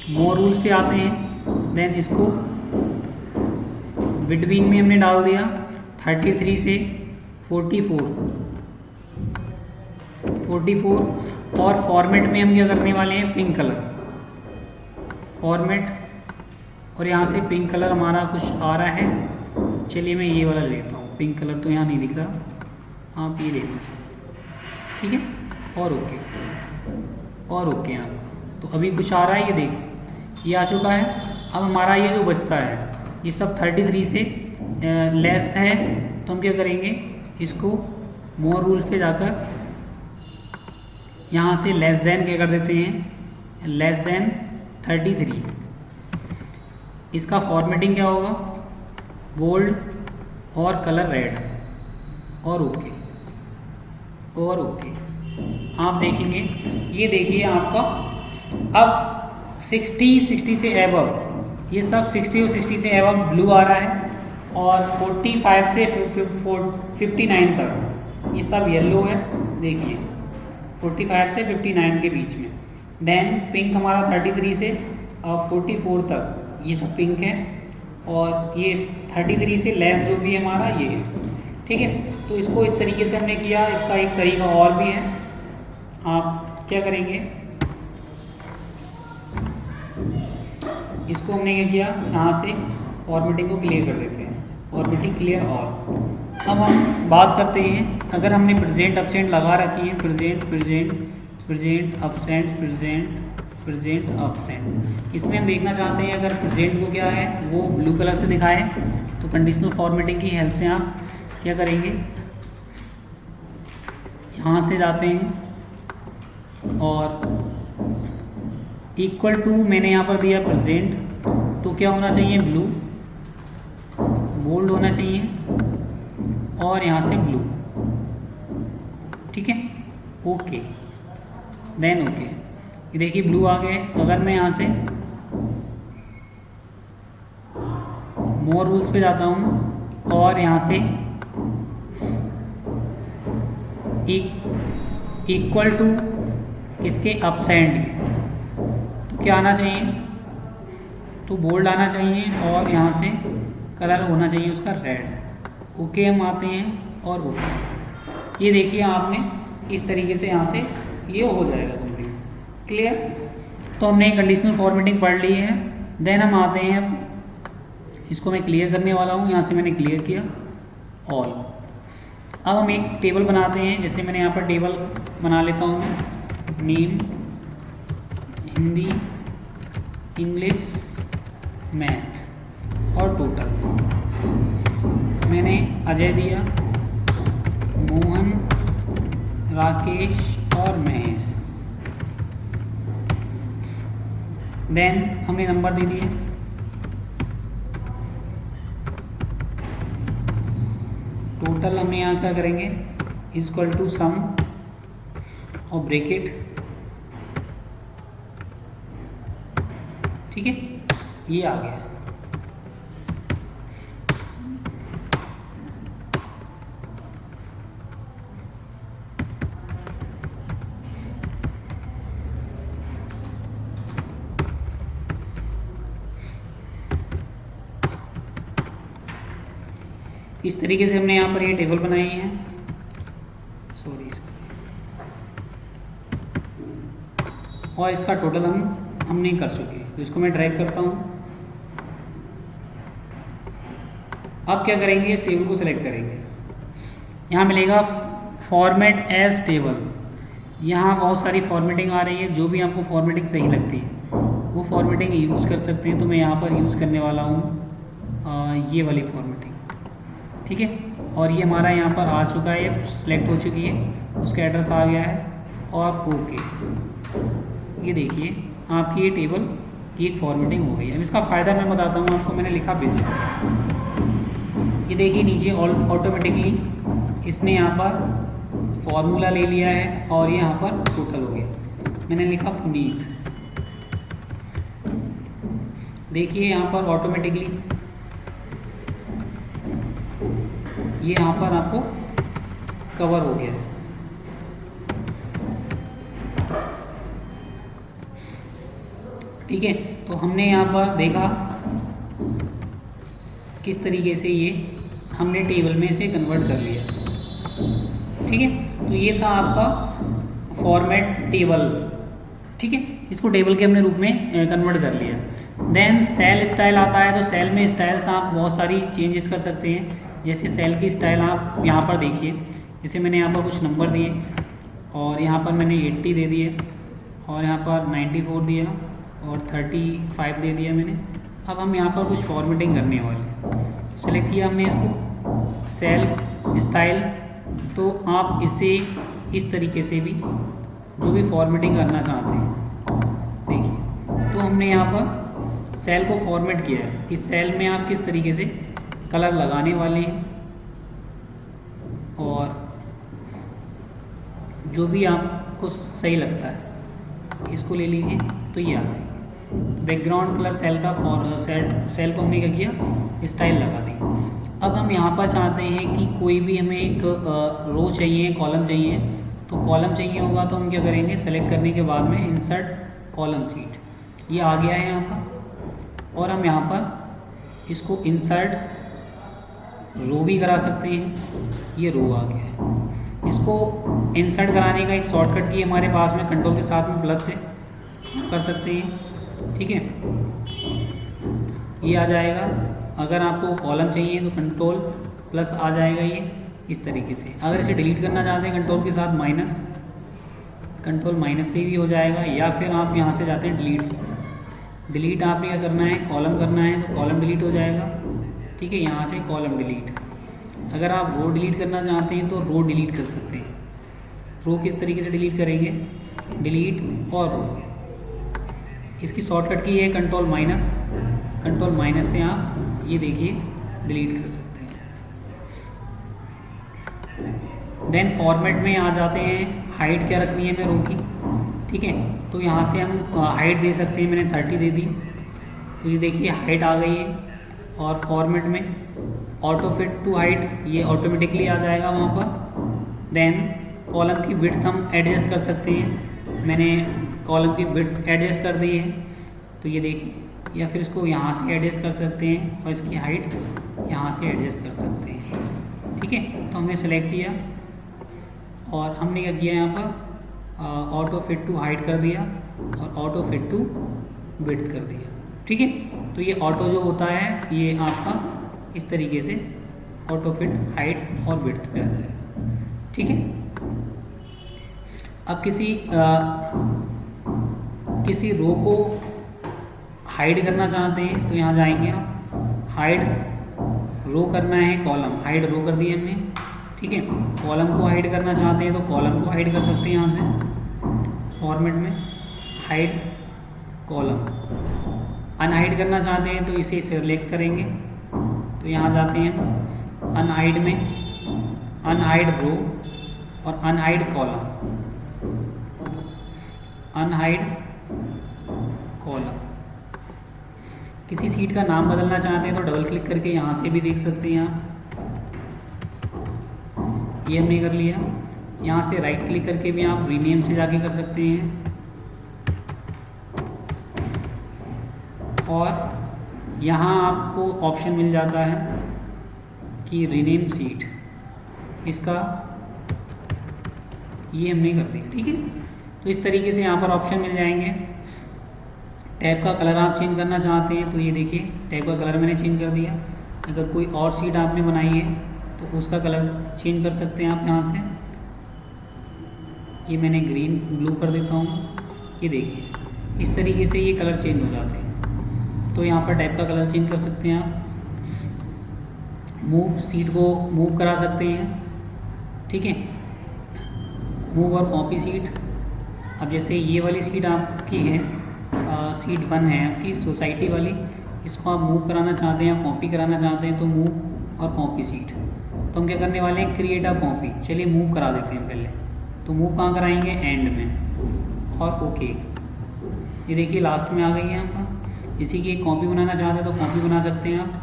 मोर रूल्स पे आते हैं, देन इसको बिटवीन में हमने डाल दिया 33 से 44 और फॉर्मेट में हम क्या करने वाले हैं, पिंक कलर फॉर्मेट, और यहाँ से पिंक कलर हमारा कुछ आ रहा है। चलिए मैं ये वाला लेता हूँ, पिंक कलर तो यहाँ नहीं दिख रहा, आप ये ले लीजिए, ठीक है। और ओके यहाँ तो अभी कुछ आ रहा है, ये देखिए ये आ चुका है। अब हमारा ये जो बचता है ये सब 33 से लेस है, तो हम क्या करेंगे, इसको मोर रूल्स पे जाकर यहाँ से लेस देन क्या कर देते हैं, लेस देन 33। इसका फॉर्मेटिंग क्या होगा, बोल्ड और कलर रेड और ओके आप देखेंगे, ये देखिए आपका अब 60 से एबव, ये सब 60 और 60 से एबव ब्लू आ रहा है, और 45 से 59 तक ये सब येलो है, देखिए 45 से 59 के बीच में। देन पिंक हमारा 33 से 44 तक ये सब पिंक है, और ये 33 से लेस जो भी हमारा ये है, ठीक है। तो इसको इस तरीके से हमने किया। इसका एक तरीका और भी है, आप क्या करेंगे, इसको हमने क्या किया, यहाँ से फॉर्मेटिंग को क्लियर कर देते हैं, फॉर्मेटिंग क्लियर ऑल। अब हम बात करते हैं, अगर हमने प्रेजेंट एब्सेंट लगा रखी है, प्रेजेंट एब्सेंट, इसमें हम देखना चाहते हैं अगर प्रेजेंट को क्या है वो ब्लू कलर से दिखाए, तो कंडीशनल फॉर्मेटिंग की हेल्प से आप क्या करेंगे, यहाँ से जाते हैं और इक्वल टू मैंने यहाँ पर दिया प्रेजेंट, तो क्या होना चाहिए, ब्लू, बोल्ड होना चाहिए, और यहाँ से ब्लू, ठीक है, ओके, देन ओके। ये देखिए ब्लू आ गए। अगर मैं यहाँ से मोर रूल्स पे जाता हूँ और यहाँ से इक्वल टू इसके अपसेंट के, तो क्या आना चाहिए, तो बोल्ड आना चाहिए, और यहाँ से कलर होना चाहिए उसका रेड। ओके हम आते हैं और ओके, ये देखिए आपने इस तरीके से यहाँ से ये हो जाएगा कंप्लीट, क्लियर। तो हमने कंडीशनल फॉर्मेटिंग पढ़ ली है। देन हम आते हैं, इसको मैं क्लियर करने वाला हूँ, यहाँ से मैंने क्लियर किया ऑल। अब हम एक टेबल बनाते हैं, जैसे मैंने यहाँ पर टेबल बना लेता हूँ मैं, नेम, हिंदी, इंग्लिश, मैथ और टोटल। मैंने अजय दिया, मोहन, राकेश और महेश। देन हमने नंबर दे दिए, टोटल हमने यहाँ क्या करेंगे, इक्वल टू सम और ब्रैकेट, ठीक है, ये आ गया। इस तरीके से हमने यहाँ पर ये टेबल बनाई है, सॉरी, और इसका टोटल हमने कर चुके हैं। तो इसको मैं ड्रैग करता हूँ। अब क्या करेंगे, इस टेबल को सिलेक्ट करेंगे, यहाँ मिलेगा फॉर्मेट एज टेबल। यहाँ बहुत सारी फॉर्मेटिंग आ रही है, जो भी आपको फॉर्मेटिंग सही लगती है वो फॉर्मेटिंग यूज़ कर सकते हैं। तो मैं यहाँ पर यूज़ करने वाला हूँ ये वाली फॉर्मेटिंग, ठीक है। और ये हमारा यहाँ पर आ चुका है, सिलेक्ट हो चुकी है, उसका एड्रेस आ गया है, और ओके। ये देखिए आपकी ये टेबल की एक फॉर्मेटिंग हो गई है। अब इसका फ़ायदा मैं बताता हूँ आपको। मैंने लिखा विजिट, ये देखिए नीचे ऑटोमेटिकली इसने यहाँ पर फॉर्मूला ले लिया है, और ये यहाँ पर टोटल हो गया। मैंने लिखा पुनीत, देखिए यहाँ पर ऑटोमेटिकली ये यहाँ पर आपको कवर हो गया है। ठीक है, तो हमने यहाँ पर देखा किस तरीके से ये हमने टेबल में इसे कन्वर्ट कर लिया। ठीक है, तो ये था आपका फॉर्मेट टेबल। ठीक है, इसको टेबल के हमने रूप में कन्वर्ट कर लिया। देन सेल स्टाइल आता है, तो सेल में स्टाइल्स आप बहुत सारी चेंजेस कर सकते हैं। जैसे सेल की स्टाइल आप यहाँ पर देखिए, जैसे मैंने यहाँ पर कुछ नंबर दिए और यहाँ पर मैंने 80 दे दिए और यहाँ पर 94 दिया और 35 दे दिया मैंने। अब हम यहाँ पर कुछ फॉर्मेटिंग करने वाले हैं। सेलेक्ट किया हमने इसको सेल स्टाइल, तो आप इसे इस तरीके से भी जो भी फॉर्मेटिंग करना चाहते हैं देखिए। तो हमने यहाँ पर सेल को फॉर्मेट किया है कि सेल में आप किस तरीके से कलर लगाने वाले हैं और जो भी आपको सही लगता है इसको ले लीजिए, तो ये आ जाएगा। बैकग्राउंड कलर सेल का सेल को हमने क्या किया, स्टाइल लगा दी। अब हम यहाँ पर चाहते हैं कि कोई भी हमें एक रो चाहिए, कॉलम चाहिए, तो कॉलम चाहिए होगा तो हम क्या करेंगे, सेलेक्ट करने के बाद में इंसर्ट कॉलम सीट, ये आ गया है यहाँ पर। और हम यहाँ पर इसको इंसर्ट रो भी करा सकते हैं, ये रो आ गया है। इसको इंसर्ट कराने का एक शॉर्टकट की हमारे पास में कंट्रोल के साथ में प्लस से कर सकते हैं। ठीक है, ये आ जाएगा। अगर आपको कॉलम चाहिए तो कंट्रोल प्लस आ जाएगा ये इस तरीके से। अगर इसे डिलीट करना चाहते हैं कंट्रोल के साथ माइनस, कंट्रोल माइनस से भी हो जाएगा। या फिर आप यहाँ से जाते हैं डिलीट से, डिलीट आपने क्या करना है, कॉलम करना है तो कॉलम डिलीट हो जाएगा। ठीक है, यहाँ से कॉलम डिलीट। अगर आप रो डिलीट करना चाहते हैं तो रो डिलीट कर सकते हैं। रो किस तरीके से डिलीट करेंगे, डिलीट और रो, इसकी शॉर्टकट की है कंट्रोल माइनस। कंट्रोल माइनस से आप ये देखिए डिलीट कर सकते हैं। देन फॉर्मेट में आ जाते हैं, हाइट क्या रखनी है मैं रो की। ठीक है, तो यहाँ से हम हाइट दे सकते हैं, मैंने 30 दे दी, तो ये देखिए हाइट आ गई है। और फॉर्मेट में ऑटो फिट टू हाइट, ये ऑटोमेटिकली आ जाएगा वहाँ पर। देन कॉलम की विड्थ हम एडजस्ट कर सकते हैं, मैंने कॉलम की विड्थ एडजस्ट कर दी है, तो ये देखिए। या फिर इसको यहाँ से एडजस्ट कर सकते हैं और इसकी हाइट यहाँ से एडजस्ट कर सकते हैं। ठीक है, तो हमने सेलेक्ट किया और हमने क्या किया, यहाँ पर ऑटो फिट टू हाइट कर दिया और ऑटो फिट टू विड्थ कर दिया। ठीक है, तो ये ऑटो जो होता है ये आपका इस तरीके से ऑटो फिट हाइट और विड्थ पे आ जाएगा। ठीक है, अब किसी रो को हाइड करना चाहते हैं तो यहाँ जाएंगे आप, हाइड रो करना है कॉलम, हाइड रो कर दिए हमने। ठीक है, कॉलम को हाइड करना चाहते हैं तो कॉलम को हाइड कर सकते हैं यहाँ से फॉर्मेट में, हाइड कॉलम। अनहाइड करना चाहते हैं तो इसे सिलेक्ट करेंगे, तो यहाँ जाते हैं अनहाइड में, अनहाइड रो और अनहाइड कॉलम, अनहाइड कॉलम। किसी सीट का नाम बदलना चाहते हैं तो डबल क्लिक करके यहाँ से भी देख सकते हैं आप, ये हमने कर लिया। यहाँ से राइट क्लिक करके भी आप रीनेम से जाके कर सकते हैं। और यहाँ आपको ऑप्शन मिल जाता है कि रीनेम सीट, इसका ये हमने कर दिया। ठीक है, तो इस तरीके से यहाँ पर ऑप्शन मिल जाएंगे। टैब का कलर आप चेंज करना चाहते हैं तो ये देखिए टैब का कलर मैंने चेंज कर दिया। अगर कोई और सीट आपने बनाई है तो उसका कलर चेंज कर सकते हैं आप यहाँ से। ये मैंने ग्रीन ब्लू कर देता हूँ, ये देखिए इस तरीके से ये कलर चेंज हो जाते हैं। तो यहाँ पर टैब का कलर चेंज कर सकते हैं आप। मूव सीट को मूव करा सकते हैं। ठीक है, मूव और कॉपी सीट। अब जैसे ये वाली सीट आपकी है, सीट 1 है आपकी सोसाइटी वाली, इसको आप मूव कराना चाहते हैं या कॉपी कराना चाहते हैं तो मूव और कॉपी सीट। तो हम क्या करने वाले हैं, क्रिएट अ कॉपी। चलिए मूव करा देते हैं पहले। तो मूव कहाँ कराएंगे, एंड में, और ओके। ये देखिए लास्ट में आ गई है यहाँ पर। इसी की एक कॉपी बनाना चाहते हैं तो कॉपी बना सकते हैं आप।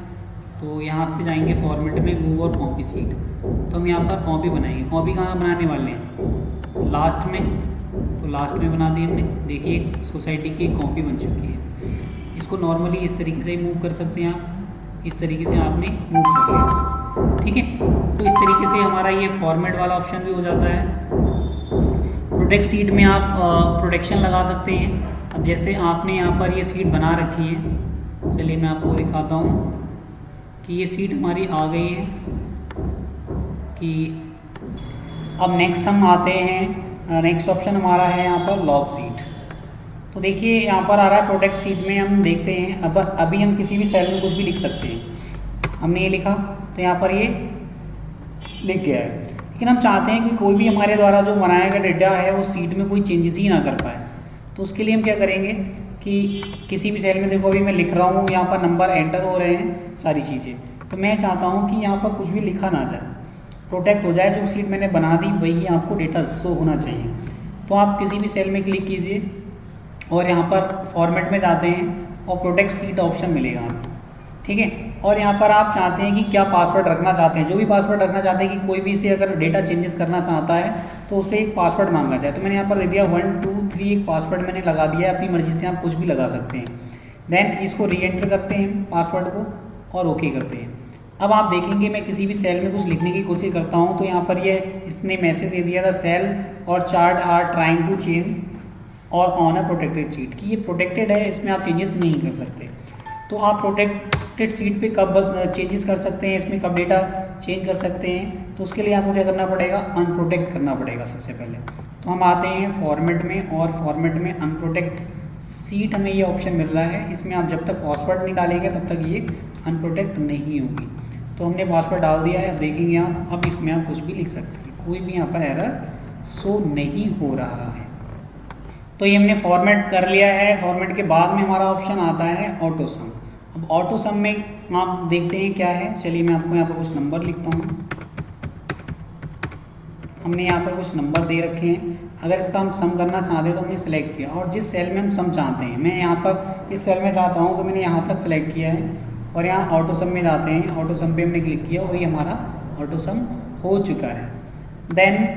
तो यहाँ से जाएंगे फॉर्मेट में, मूव और कॉपी सीट। तो हम यहाँ पर कॉपी बनाएंगे। कॉपी कहाँ बनाने वाले हैं, लास्ट में। तो लास्ट में बना दी हमने। देखिए सोसाइटी की एक कॉपी बन चुकी है। इसको नॉर्मली इस तरीके से ही मूव कर सकते हैं आप, इस तरीके से आपने मूव कर लिया, ठीक है। तो इस तरीके से हमारा ये फॉर्मेट वाला ऑप्शन भी हो जाता है। प्रोटेक्ट सीट में आप प्रोटेक्शन लगा सकते हैं। अब जैसे आपने यहाँ पर ये सीट बना रखी है, चलिए मैं आपको दिखाता हूँ कि ये सीट हमारी आ गई है कि अब नेक्स्ट हम आते हैं, नेक्स्ट ऑप्शन हमारा है यहाँ पर लॉक सीट। तो देखिए यहाँ पर आ रहा है प्रोटेक्ट सीट में हम देखते हैं, अब अभी हम किसी भी सेल में कुछ भी लिख सकते हैं। हमने ये लिखा तो यहाँ पर ये लिख गया है, लेकिन हम चाहते हैं कि कोई भी हमारे द्वारा जो बनाया गया डेटा है उस सीट में कोई चेंजेस ही ना कर पाए। तो उसके लिए हम क्या करेंगे कि किसी भी सेल में देखो अभी मैं लिख रहा हूँ, यहाँ पर नंबर एंटर हो रहे हैं सारी चीज़ें, तो मैं चाहता हूँ कि यहाँ पर कुछ भी लिखा ना जाए, प्रोटेक्ट हो जाए, जो सीट मैंने बना दी वही आपको डेटा शो होना चाहिए। तो आप किसी भी सेल में क्लिक कीजिए और यहाँ पर फॉर्मेट में जाते हैं और प्रोटेक्ट सीट ऑप्शन मिलेगा आपको, ठीक है। और यहाँ पर आप चाहते हैं कि क्या पासवर्ड रखना चाहते हैं, जो भी पासवर्ड रखना चाहते हैं कि कोई भी इसे अगर डेटा चेंजेस करना चाहता है तो उस पर एक पासवर्ड मांगा जाए। तो मैंने यहाँ पर दे दिया 1 2 3 एक पासवर्ड मैंने लगा दिया है, अपनी मर्जी से आप कुछ भी लगा सकते हैं। देन इसको री एंटर करते हैं पासवर्ड को और ओके करते हैं। अब आप देखेंगे मैं किसी भी सेल में कुछ लिखने की कोशिश करता हूँ तो यहाँ पर ये इसने मैसेज दे दिया था सेल और chart are trying to change और ऑन अ प्रोटेक्टेड सीट, कि ये प्रोटेक्टेड है, इसमें आप चेंजेस नहीं कर सकते। तो आप प्रोटेक्टेड सीट पे कब चेंजेस कर सकते हैं, इसमें कब डेटा चेंज कर सकते हैं, तो उसके लिए आपको क्या करना पड़ेगा, अनप्रोटेक्ट करना पड़ेगा सबसे पहले। तो हम आते हैं फॉर्मेट में और फॉर्मेट में अनप्रोटेक्ट सीट हमें ये ऑप्शन मिल रहा है। इसमें आप जब तक पासवर्ड नहीं डालेंगे तब तक ये अनप्रोटेक्ट नहीं होगी। तो हमने पासवर्ड डाल दिया है, अब देखेंगे आप, अब इसमें आप कुछ भी लिख सकते हैं, कोई भी यहाँ पर एरर शो नहीं हो रहा है। तो ये हमने फॉर्मेट कर लिया है। फॉर्मेट के बाद में हमारा ऑप्शन आता है ऑटो सम। अब ऑटो सम में आप देखते हैं क्या है, चलिए मैं आपको यहाँ पर कुछ नंबर लिखता हूँ। हमने यहाँ पर कुछ नंबर दे रखे हैं, अगर इसका हम सम करना चाहते हैं तो हमने सेलेक्ट किया और जिस सेल में हम सम चाहते हैं, मैं यहाँ पर इस सेल में चाहता हूँ तो मैंने यहाँ तक सेलेक्ट किया है और यहाँ ऑटो सम में जाते हैं, ऑटो सम पे हमने क्लिक किया और ये हमारा ऑटो सम हो चुका है। देन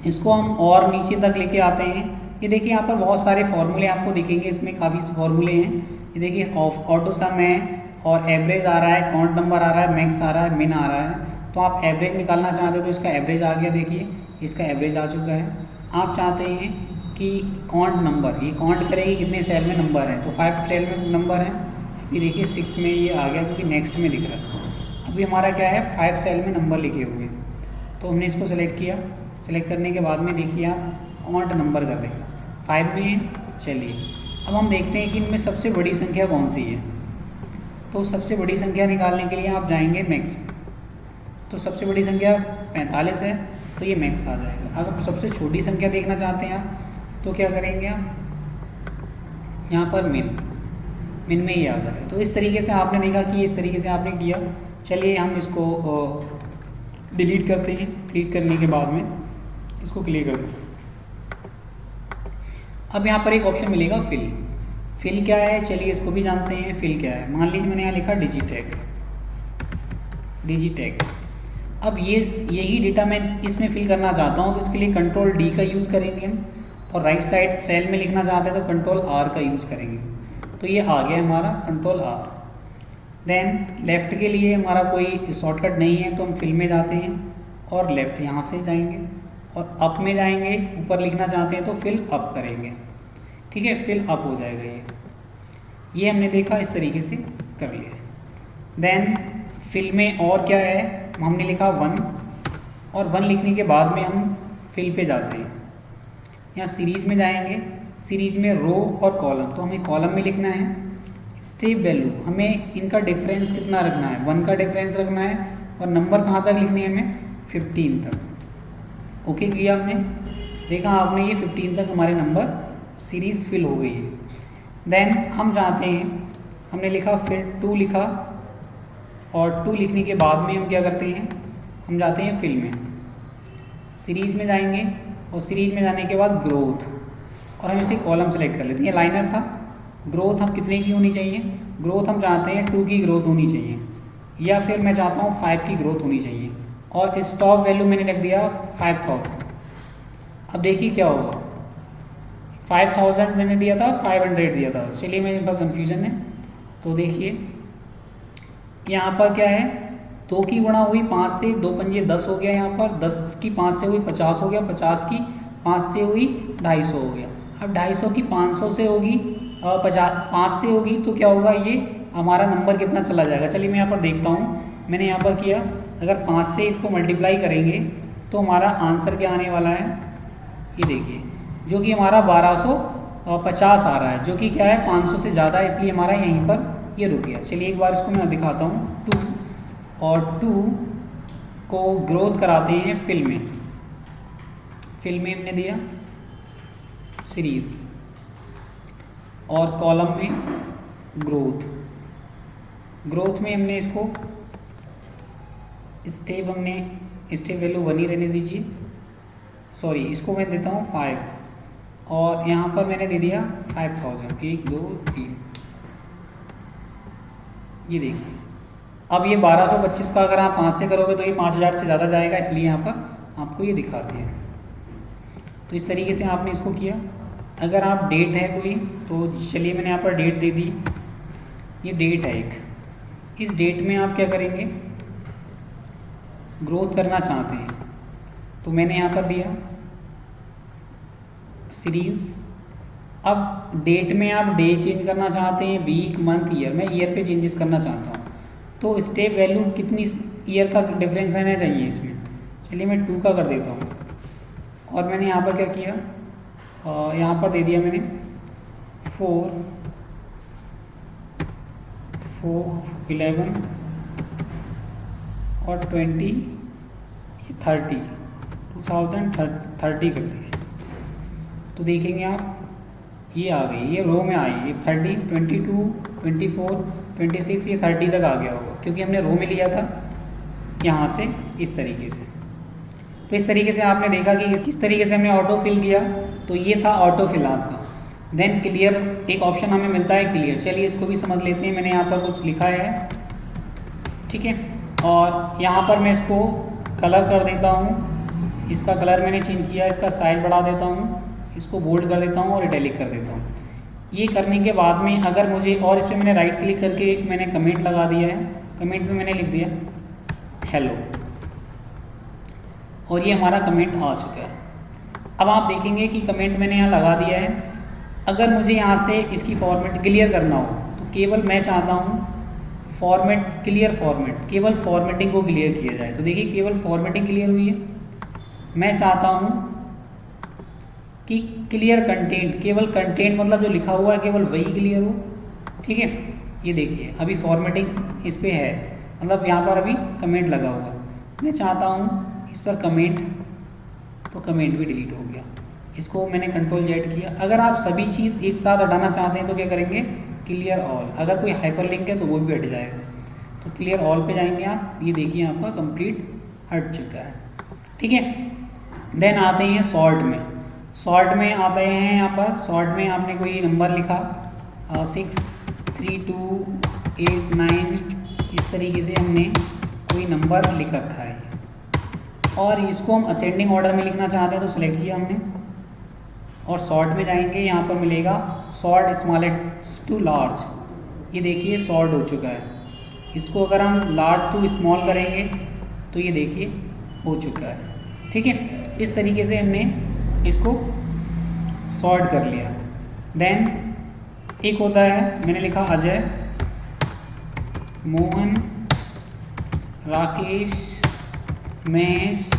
इसको हम और नीचे तक लेके आते हैं। ये देखिए यहाँ पर बहुत सारे फॉर्मूले आपको दिखेंगे, इसमें काफ़ी फॉर्मूले हैं। ये देखिए ऑटो सम है और एवरेज आ रहा है, काउंट नंबर आ रहा है, मैक्स आ रहा है, मिन आ रहा है। तो आप एवरेज निकालना चाहते हैं तो इसका एवरेज आ गया, देखिए इसका एवरेज आ चुका है। आप चाहते हैं कि काउंट नंबर, ये काउंट करेगी कितने सेल में नंबर है, तो 5 सेल में नंबर है, अभी देखिए 6 में ये आ गया क्योंकि नेक्स्ट में दिख रहा था। अभी हमारा क्या है, 5 सेल में नंबर लिखे हुए, तो हमने इसको सेलेक्ट किया। सेलेक्ट करने के बाद में देखिए आप काउंट नंबर कर देगा 5 में है। चलिए अब हम देखते हैं कि इनमें सबसे बड़ी संख्या कौन सी है। तो सबसे बड़ी संख्या निकालने के लिए आप जाएंगे मैक्स में, तो सबसे बड़ी संख्या 45 है तो ये मैक्स आ जाएगा। अगर सबसे छोटी संख्या देखना चाहते हैं आप तो क्या करेंगे, आप यहाँ पर मिन में ही आ जाएगा। तो इस तरीके से आपने देखा कि इस तरीके से आपने किया। चलिए हम इसको डिलीट करते हैं। डिलीट करने के बाद में इसको क्लियर कर देते हैं। अब यहाँ पर एक ऑप्शन मिलेगा फिल। फिल क्या है, चलिए इसको भी जानते हैं। फिल क्या है, मान लीजिए मैंने यहाँ लिखा डिजिटैग। अब यही डेटा मैं इसमें फिल करना चाहता हूँ तो इसके लिए कंट्रोल डी का यूज़ करेंगे हम, और राइट साइड सेल में लिखना चाहते हैं तो कंट्रोल आर का यूज़ करेंगे। तो ये आ गया हमारा कंट्रोल आर। देन लेफ़्ट के लिए हमारा कोई शॉर्टकट नहीं है तो हम फिल में जाते हैं और लेफ़्ट यहाँ से जाएंगे और अप में जाएंगे। ऊपर लिखना चाहते हैं तो फिल अप करेंगे, ठीक है, फिल अप हो जाएगा। ये हमने देखा, इस तरीके से कर लिया। देन फिल में और क्या है, हमने लिखा 1 और 1 लिखने के बाद में हम फिल पे जाते हैं। यहाँ सीरीज़ में जाएंगे, सीरीज में रो और कॉलम, तो हमें कॉलम में लिखना है स्टेप वैल्यू। हमें इनका डिफरेंस कितना रखना है, 1 का डिफरेंस रखना है और नंबर कहाँ तक लिखनी है हमें, 15 तक। ओके किया हमने, देखा आपने ये 15 तक हमारे नंबर सीरीज़ फिल हो गई है। देन हम जाते हैं, हमने लिखा फिर 2 लिखा और 2 लिखने के बाद में हम क्या करते हैं, हम जाते हैं फिल में, सीरीज़ में जाएंगे और सीरीज़ में जाने के बाद ग्रोथ, और हम इसे कॉलम सेलेक्ट कर लेते हैं। लाइनर था, ग्रोथ हम कितने की होनी चाहिए, ग्रोथ हम चाहते हैं 2 की ग्रोथ होनी चाहिए, या फिर मैं चाहता हूँ 5 की ग्रोथ होनी चाहिए, और स्टॉप वैल्यू मैंने रख दिया 5000। अब देखिए क्या होगा, 5000 मैंने दिया था, 500 दिया था। चलिए मेरे पास कन्फ्यूज़न है, तो देखिए यहाँ पर क्या है, 2 की गुणा हुई 5 से, 2 पंजे 10 हो गया। यहाँ पर 10 की 5 से हुई 50 हो गया, 50 की 5 से हुई 250 हो गया। अब 250 की 500 से होगी, 5 से होगी तो क्या होगा, ये हमारा नंबर कितना चला जाएगा। चलिए मैं यहाँ पर देखता हूँ, मैंने यहाँ पर किया, अगर 5 से इसको मल्टीप्लाई करेंगे तो हमारा आंसर क्या आने वाला है, ये देखिए, जो कि हमारा 1250 आ रहा है, जो कि क्या है 500 से ज़्यादा है, इसलिए हमारा यहीं पर ये रुक गया। चलिए एक बार इसको मैं दिखाता हूँ। 2 और 2 को ग्रोथ कराते हैं फिल में। फिल में हमने दिया सीरीज, और कॉलम में ग्रोथ। ग्रोथ में हमने इसको स्टेप वैल्यू 1 ही रहने दीजिए, सॉरी इसको मैं देता हूँ 5, और यहाँ पर मैंने दे दिया 5000। 1 2 3, ये देखिए। अब ये 1225 का अगर आप 5 से करोगे तो ये 5000 से ज़्यादा जाएगा, इसलिए यहाँ पर आपको ये दिखा दिया है। तो इस तरीके से आपने इसको किया। अगर आप डेट है कोई, तो चलिए मैंने यहाँ पर डेट दे दी, ये डेट है एक। इस डेट में आप क्या करेंगे, ग्रोथ करना चाहते हैं, तो मैंने यहाँ पर दिया सीरीज़। अब डेट में आप डे चेंज करना चाहते हैं, वीक, मंथ, ईयर। मैं ईयर पे चेंजेस करना चाहता हूँ, तो स्टेप वैल्यू कितनी ईयर का डिफरेंस रहना चाहिए इसमें। चलिए मैं 2 का कर देता हूँ, और मैंने यहाँ पर क्या किया, यहाँ पर दे दिया मैंने 4 11 और 20 30 2030 कर दिए। तो देखेंगे आप, ये आ गई, ये रो में आई, ये 30 22 24 26, ये 30 तक आ गया होगा, क्योंकि हमने रो में लिया था यहाँ से इस तरीके से। तो इस तरीके से आपने देखा कि किस तरीके से हमने ऑटो फिल किया। तो ये था ऑटो फिल आपका। देन क्लियर एक ऑप्शन हमें मिलता है, क्लियर। चलिए इसको भी समझ लेते हैं। मैंने यहाँ पर कुछ लिखा है, ठीक है, और यहाँ पर मैं इसको कलर कर देता हूँ। इसका कलर मैंने चेंज किया, इसका साइज बढ़ा देता हूँ, इसको बोल्ड कर देता हूँ और इटैलिक कर देता हूँ। ये करने के बाद में अगर मुझे, और इस पर मैंने राइट क्लिक करके एक मैंने कमेंट लगा दिया है। कमेंट में मैंने लिख दिया हेलो, और ये हमारा कमेंट आ चुका है। अब आप देखेंगे कि कमेंट मैंने यहाँ लगा दिया है। अगर मुझे यहाँ से इसकी फॉर्मेट क्लियर करना हो तो केवल मैं चाहता हूँ फॉर्मेट क्लियर, फॉर्मेट केवल फॉर्मेटिंग को क्लियर किया जाए। तो देखिए केवल फॉर्मेटिंग क्लियर हुई है। मैं चाहता हूँ कि क्लियर कंटेंट, केवल कंटेंट मतलब जो लिखा हुआ है केवल वही क्लियर हो, ठीक है। ये देखिए अभी फॉर्मेटिंग इस पर है, मतलब यहाँ पर अभी कमेंट लगा हुआ है। मैं चाहता हूँ इस पर कमेंट, तो कमेंट भी डिलीट हो गया। इसको मैंने कंट्रोल जेड किया। अगर आप सभी चीज़ एक साथ हटाना चाहते हैं तो क्या करेंगे, क्लियर ऑल। अगर कोई हाइपरलिंक है तो वो भी हट जाएगा, तो क्लियर ऑल पे जाएंगे आप। ये देखिए आपका कंप्लीट हट चुका है, ठीक है। देन आते हैं सॉर्ट में। सॉर्ट में आते हैं यहाँ पर, सॉर्ट में आपने कोई नंबर लिखा 6 3 2 8 9, इस तरीके से हमने कोई नंबर लिख रखा है, और इसको हम असेंडिंग ऑर्डर में लिखना चाहते हैं तो सिलेक्ट किया हमने, और सॉर्ट में जाएंगे। यहाँ पर मिलेगा सॉर्ट स्मॉलेस्ट टू लार्ज। ये देखिए सॉर्ट हो चुका है। इसको अगर हम लार्ज टू स्मॉल करेंगे तो ये देखिए हो चुका है, ठीक है। इस तरीके से हमने इसको सॉर्ट कर लिया। देन एक होता है, मैंने लिखा अजय, मोहन, राकेश, महेश,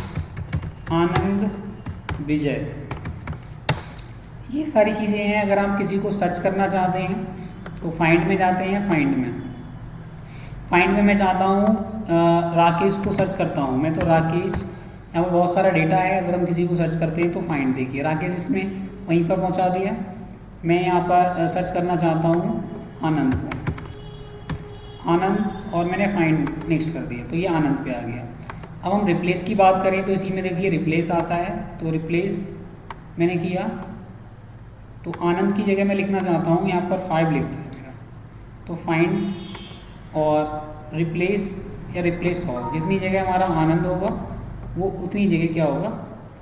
आनंद, विजय। ये सारी चीज़ें हैं। अगर आप किसी को सर्च करना चाहते हैं तो फाइंड में जाते हैं। फाइंड में मैं चाहता हूँ राकेश को सर्च करता हूँ मैं, तो राकेश, यहाँ पर बहुत सारा डेटा है। अगर हम किसी को सर्च करते हैं तो फाइंड, देखिए राकेश इसमें वहीं पर पहुँचा दिया। मैं यहाँ पर सर्च करना चाहता हूँ आनंद को, आनंद, और मैंने फाइंड नेक्स्ट कर दिया, तो ये आनंद पे आ गया। अब हम रिप्लेस की बात करें तो इसी में देखिए रिप्लेस आता है, तो रिप्लेस मैंने किया, तो आनंद की जगह मैं लिखना चाहता हूँ यहाँ पर 5 लिख सकता, तो फाइंड और रिप्लेस या रिप्लेस ऑल, जितनी जगह हमारा आनंद होगा वो उतनी जगह क्या होगा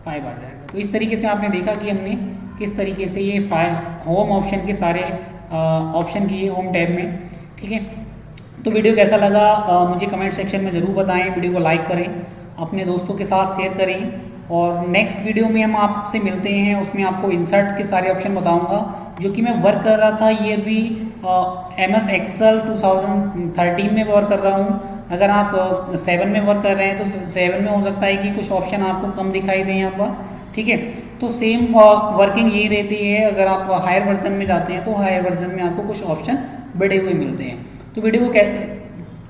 5 आ जाएगा। तो इस तरीके से आपने देखा कि हमने किस तरीके से ये होम ऑप्शन के सारे ऑप्शन किए होम टैब में, ठीक है। तो वीडियो कैसा लगा मुझे कमेंट सेक्शन में ज़रूर बताएं। वीडियो को लाइक करें, अपने दोस्तों के साथ शेयर करें, और नेक्स्ट वीडियो में हम आपसे मिलते हैं। उसमें आपको इंसर्ट के सारे ऑप्शन बताऊंगा जो कि मैं वर्क कर रहा था। ये भी MS Excel 2013 में वर्क कर रहा हूँ। अगर आप 7 में वर्क कर रहे हैं तो 7 में हो सकता है कि कुछ ऑप्शन आपको कम दिखाई दें यहाँ पर, ठीक है। तो सेम वर्किंग यही रहती है। अगर आप हायर वर्जन में जाते हैं तो हायर वर्जन में आपको कुछ ऑप्शन बढ़े हुए मिलते हैं। तो वीडियो को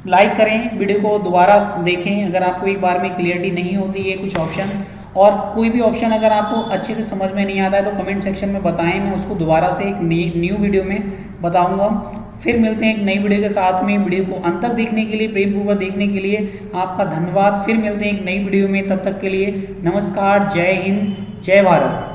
लाइक करें, वीडियो को दोबारा देखें अगर आपको एक बार में क्लियरिटी नहीं होती है कुछ ऑप्शन, और कोई भी ऑप्शन अगर आपको अच्छे से समझ में नहीं आता है तो कमेंट सेक्शन में बताएं, मैं उसको दोबारा से एक न्यू वीडियो में बताऊंगा। फिर मिलते हैं एक नई वीडियो के साथ में। वीडियो को अंत तक देखने के लिए, प्रेमपूर्वक देखने के लिए आपका धन्यवाद। फिर मिलते हैं एक नई वीडियो में, तब तक के लिए नमस्कार, जय हिंद, जय भारत।